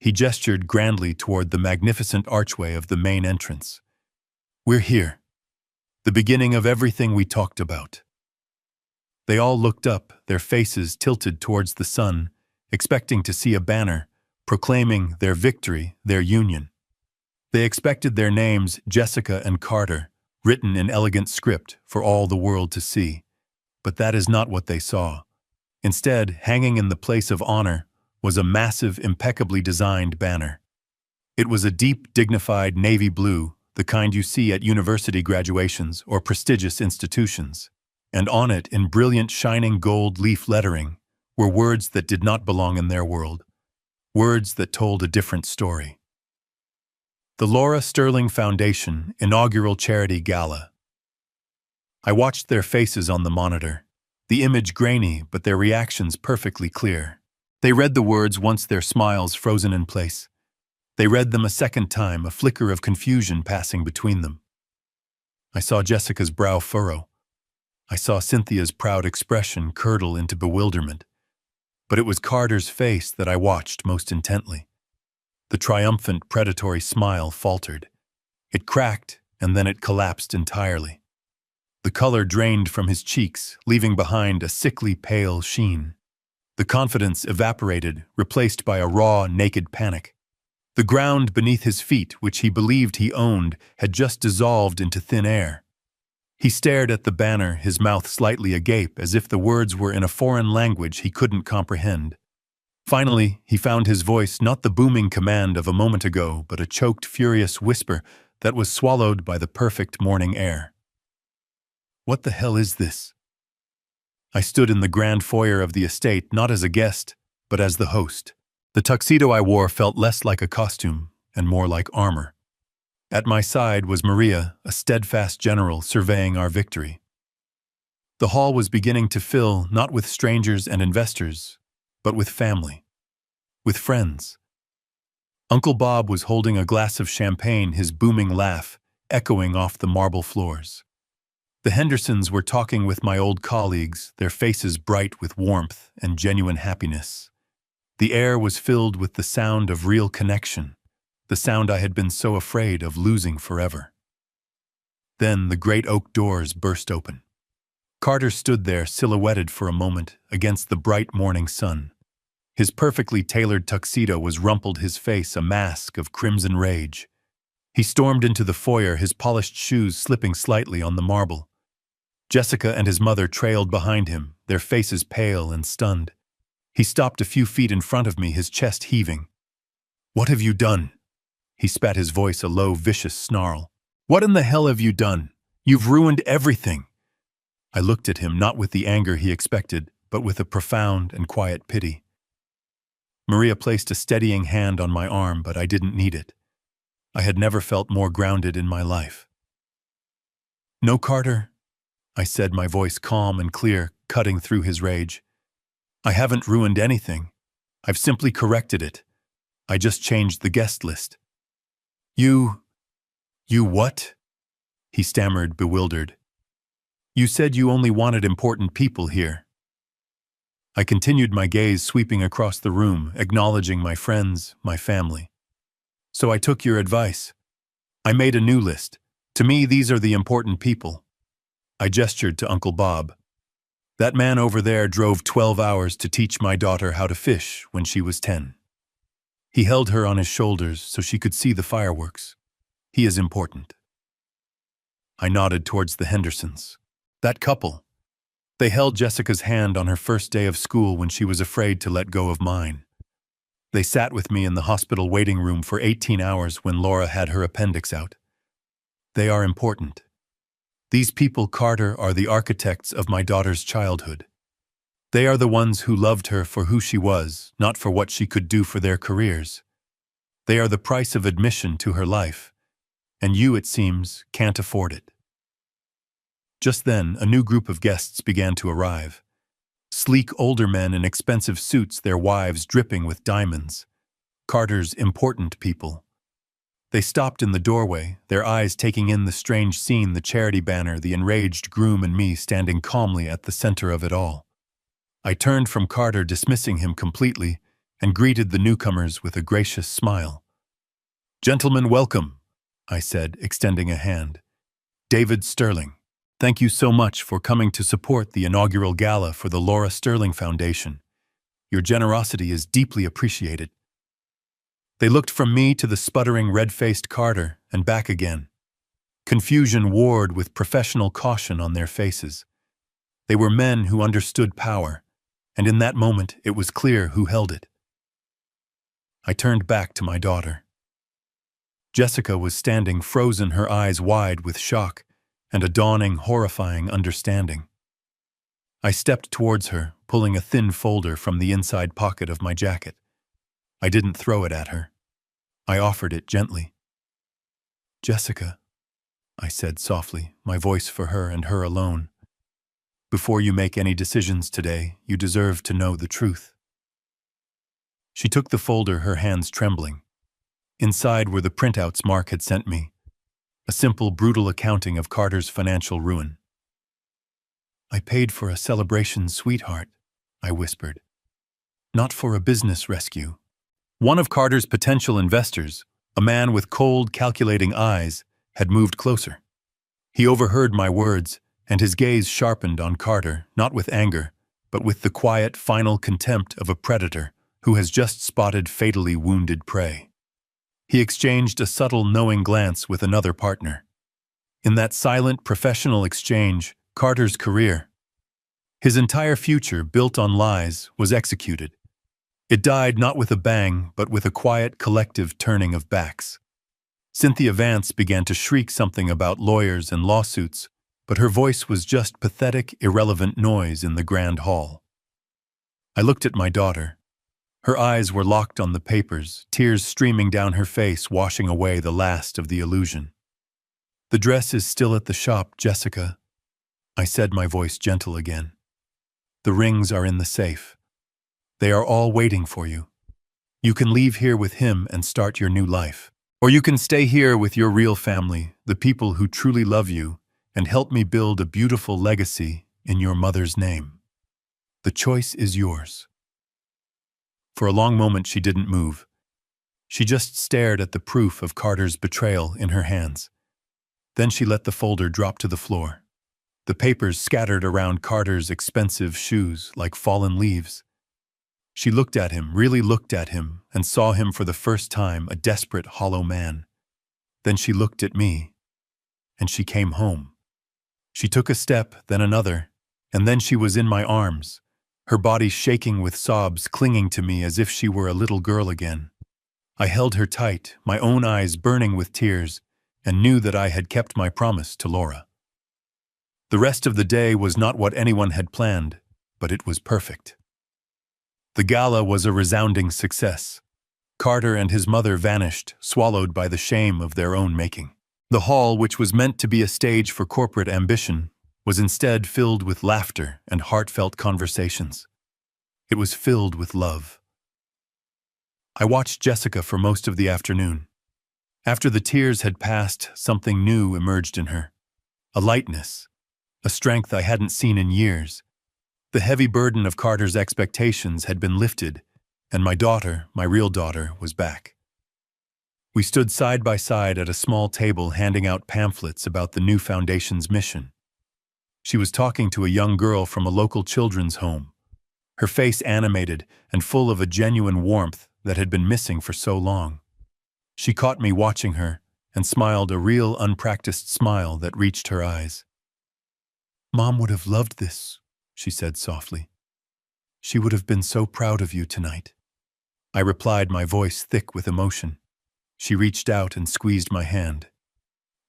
He gestured grandly toward the magnificent archway of the main entrance. "We're here. The beginning of everything we talked about." They all looked up, their faces tilted towards the sun, expecting to see a banner proclaiming their victory, their union. They expected their names, Jessica and Carter, written in elegant script for all the world to see. But that is not what they saw. Instead, hanging in the place of honor was a massive, impeccably designed banner. It was a deep, dignified navy blue, the kind you see at university graduations or prestigious institutions. And on it, in brilliant, shining gold leaf lettering, were words that did not belong in their world. Words that told a different story. The Laura Sterling Foundation Inaugural Charity Gala. I watched their faces on the monitor, the image grainy but their reactions perfectly clear. They read the words once, their smiles frozen in place. They read them a second time, a flicker of confusion passing between them. I saw Jessica's brow furrow. I saw Cynthia's proud expression curdle into bewilderment. But it was Carter's face that I watched most intently. The triumphant, predatory smile faltered. It cracked, and then it collapsed entirely. The color drained from his cheeks, leaving behind a sickly pale sheen. The confidence evaporated, replaced by a raw, naked panic. The ground beneath his feet, which he believed he owned, had just dissolved into thin air. He stared at the banner, his mouth slightly agape, as if the words were in a foreign language he couldn't comprehend. Finally, he found his voice, not the booming command of a moment ago, but a choked, furious whisper that was swallowed by the perfect morning air. "What the hell is this?" I stood in the grand foyer of the estate, not as a guest, but as the host. The tuxedo I wore felt less like a costume and more like armor. At my side was Maria, a steadfast general surveying our victory. The hall was beginning to fill, not with strangers and investors, but with family, with friends. Uncle Bob was holding a glass of champagne, his booming laugh echoing off the marble floors. The Hendersons were talking with my old colleagues, their faces bright with warmth and genuine happiness. The air was filled with the sound of real connection, the sound I had been so afraid of losing forever. Then the great oak doors burst open. Carter stood there, silhouetted for a moment against the bright morning sun. His perfectly tailored tuxedo was rumpled, his face a mask of crimson rage. He stormed into the foyer, his polished shoes slipping slightly on the marble. Jessica and his mother trailed behind him, their faces pale and stunned. He stopped a few feet in front of me, his chest heaving. "What have you done?" He spat, his voice a low, vicious snarl. "What in the hell have you done? You've ruined everything." I looked at him, not with the anger he expected, but with a profound and quiet pity. Maria placed a steadying hand on my arm, but I didn't need it. I had never felt more grounded in my life. "No, Carter," I said, my voice calm and clear, cutting through his rage. "I haven't ruined anything. I've simply corrected it. I just changed the guest list." You what?" he stammered, bewildered. "You said you only wanted important people here." I continued, my gaze sweeping across the room, acknowledging my friends, my family. "So I took your advice. I made a new list. To me, these are the important people." I gestured to Uncle Bob. "That man over there drove 12 hours to teach my daughter how to fish when she was 10. He held her on his shoulders so she could see the fireworks. He is important." I nodded towards the Hendersons. That couple. They held Jessica's hand on her first day of school when she was afraid to let go of mine. They sat with me in the hospital waiting room for 18 hours when Laura had her appendix out. They are important. These people, Carter, are the architects of my daughter's childhood. They are the ones who loved her for who she was, not for what she could do for their careers. They are the price of admission to her life, and you, it seems, can't afford it. Just then, a new group of guests began to arrive. Sleek older men in expensive suits, their wives dripping with diamonds. Carter's important people. They stopped in the doorway, their eyes taking in the strange scene, the charity banner, the enraged groom, and me standing calmly at the center of it all. I turned from Carter, dismissing him completely, and greeted the newcomers with a gracious smile. "Gentlemen, welcome," I said, extending a hand. "David Sterling, thank you so much for coming to support the inaugural gala for the Laura Sterling Foundation. Your generosity is deeply appreciated." They looked from me to the sputtering, red-faced Carter and back again. Confusion warred with professional caution on their faces. They were men who understood power, and in that moment it was clear who held it. I turned back to my daughter. Jessica was standing frozen, her eyes wide with shock and a dawning, horrifying understanding. I stepped towards her, pulling a thin folder from the inside pocket of my jacket. I didn't throw it at her. I offered it gently. "Jessica," I said softly, my voice for her and her alone. "Before you make any decisions today, you deserve to know the truth." She took the folder, her hands trembling. Inside were the printouts Mark had sent me, a simple, brutal accounting of Carter's financial ruin. "I paid for a celebration, sweetheart," I whispered. "Not for a business rescue." One of Carter's potential investors, a man with cold, calculating eyes, had moved closer. He overheard my words, and his gaze sharpened on Carter, not with anger, but with the quiet, final contempt of a predator who has just spotted fatally wounded prey. He exchanged a subtle, knowing glance with another partner. In that silent professional exchange, Carter's career, his entire future built on lies, was executed. It died not with a bang, but with a quiet, collective turning of backs. Cynthia Vance began to shriek something about lawyers and lawsuits, but her voice was just pathetic, irrelevant noise in the grand hall. I looked at my daughter. Her eyes were locked on the papers, tears streaming down her face, washing away the last of the illusion. "The dress is still at the shop, Jessica," I said, my voice gentle again. "The rings are in the safe. They are all waiting for you. You can leave here with him and start your new life. Or you can stay here with your real family, the people who truly love you, and help me build a beautiful legacy in your mother's name. The choice is yours." For a long moment she didn't move. She just stared at the proof of Carter's betrayal in her hands. Then she let the folder drop to the floor. The papers scattered around Carter's expensive shoes like fallen leaves. She looked at him, really looked at him, and saw him for the first time, a desperate, hollow man. Then she looked at me, and she came home. She took a step, then another, and then she was in my arms, her body shaking with sobs, clinging to me as if she were a little girl again. I held her tight, my own eyes burning with tears, and knew that I had kept my promise to Laura. The rest of the day was not what anyone had planned, but it was perfect. The gala was a resounding success. Carter and his mother vanished, swallowed by the shame of their own making. The hall, which was meant to be a stage for corporate ambition, was instead filled with laughter and heartfelt conversations. It was filled with love. I watched Jessica for most of the afternoon. After the tears had passed, something new emerged in her. A lightness, a strength I hadn't seen in years. The heavy burden of Carter's expectations had been lifted, and my daughter, my real daughter, was back. We stood side by side at a small table handing out pamphlets about the new foundation's mission. She was talking to a young girl from a local children's home, her face animated and full of a genuine warmth that had been missing for so long. She caught me watching her and smiled, a real, unpracticed smile that reached her eyes. "Mom would have loved this," she said softly. "She would have been so proud of you tonight." I replied, my voice thick with emotion. She reached out and squeezed my hand.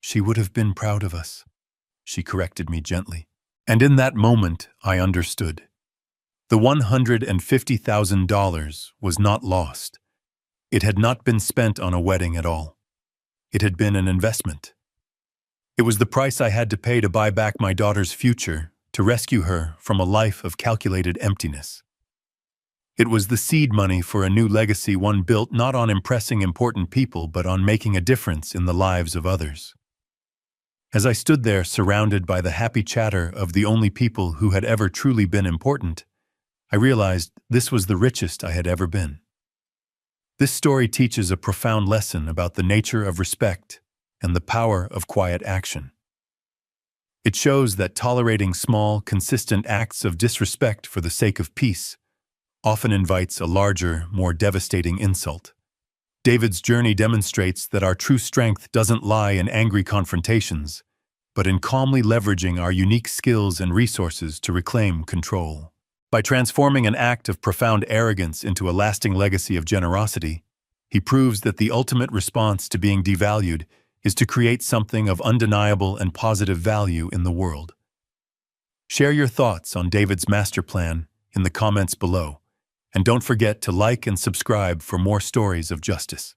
"She would have been proud of us," she corrected me gently. And in that moment, I understood. The $150,000 was not lost. It had not been spent on a wedding at all. It had been an investment. It was the price I had to pay to buy back my daughter's future, to rescue her from a life of calculated emptiness. It was the seed money for a new legacy, one built not on impressing important people, but on making a difference in the lives of others. As I stood there, surrounded by the happy chatter of the only people who had ever truly been important, I realized this was the richest I had ever been. This story teaches a profound lesson about the nature of respect and the power of quiet action. It shows that tolerating small, consistent acts of disrespect for the sake of peace often invites a larger, more devastating insult. David's journey demonstrates that our true strength doesn't lie in angry confrontations, but in calmly leveraging our unique skills and resources to reclaim control. By transforming an act of profound arrogance into a lasting legacy of generosity, he proves that the ultimate response to being devalued is to create something of undeniable and positive value in the world. Share your thoughts on David's master plan in the comments below, and don't forget to like and subscribe for more stories of justice.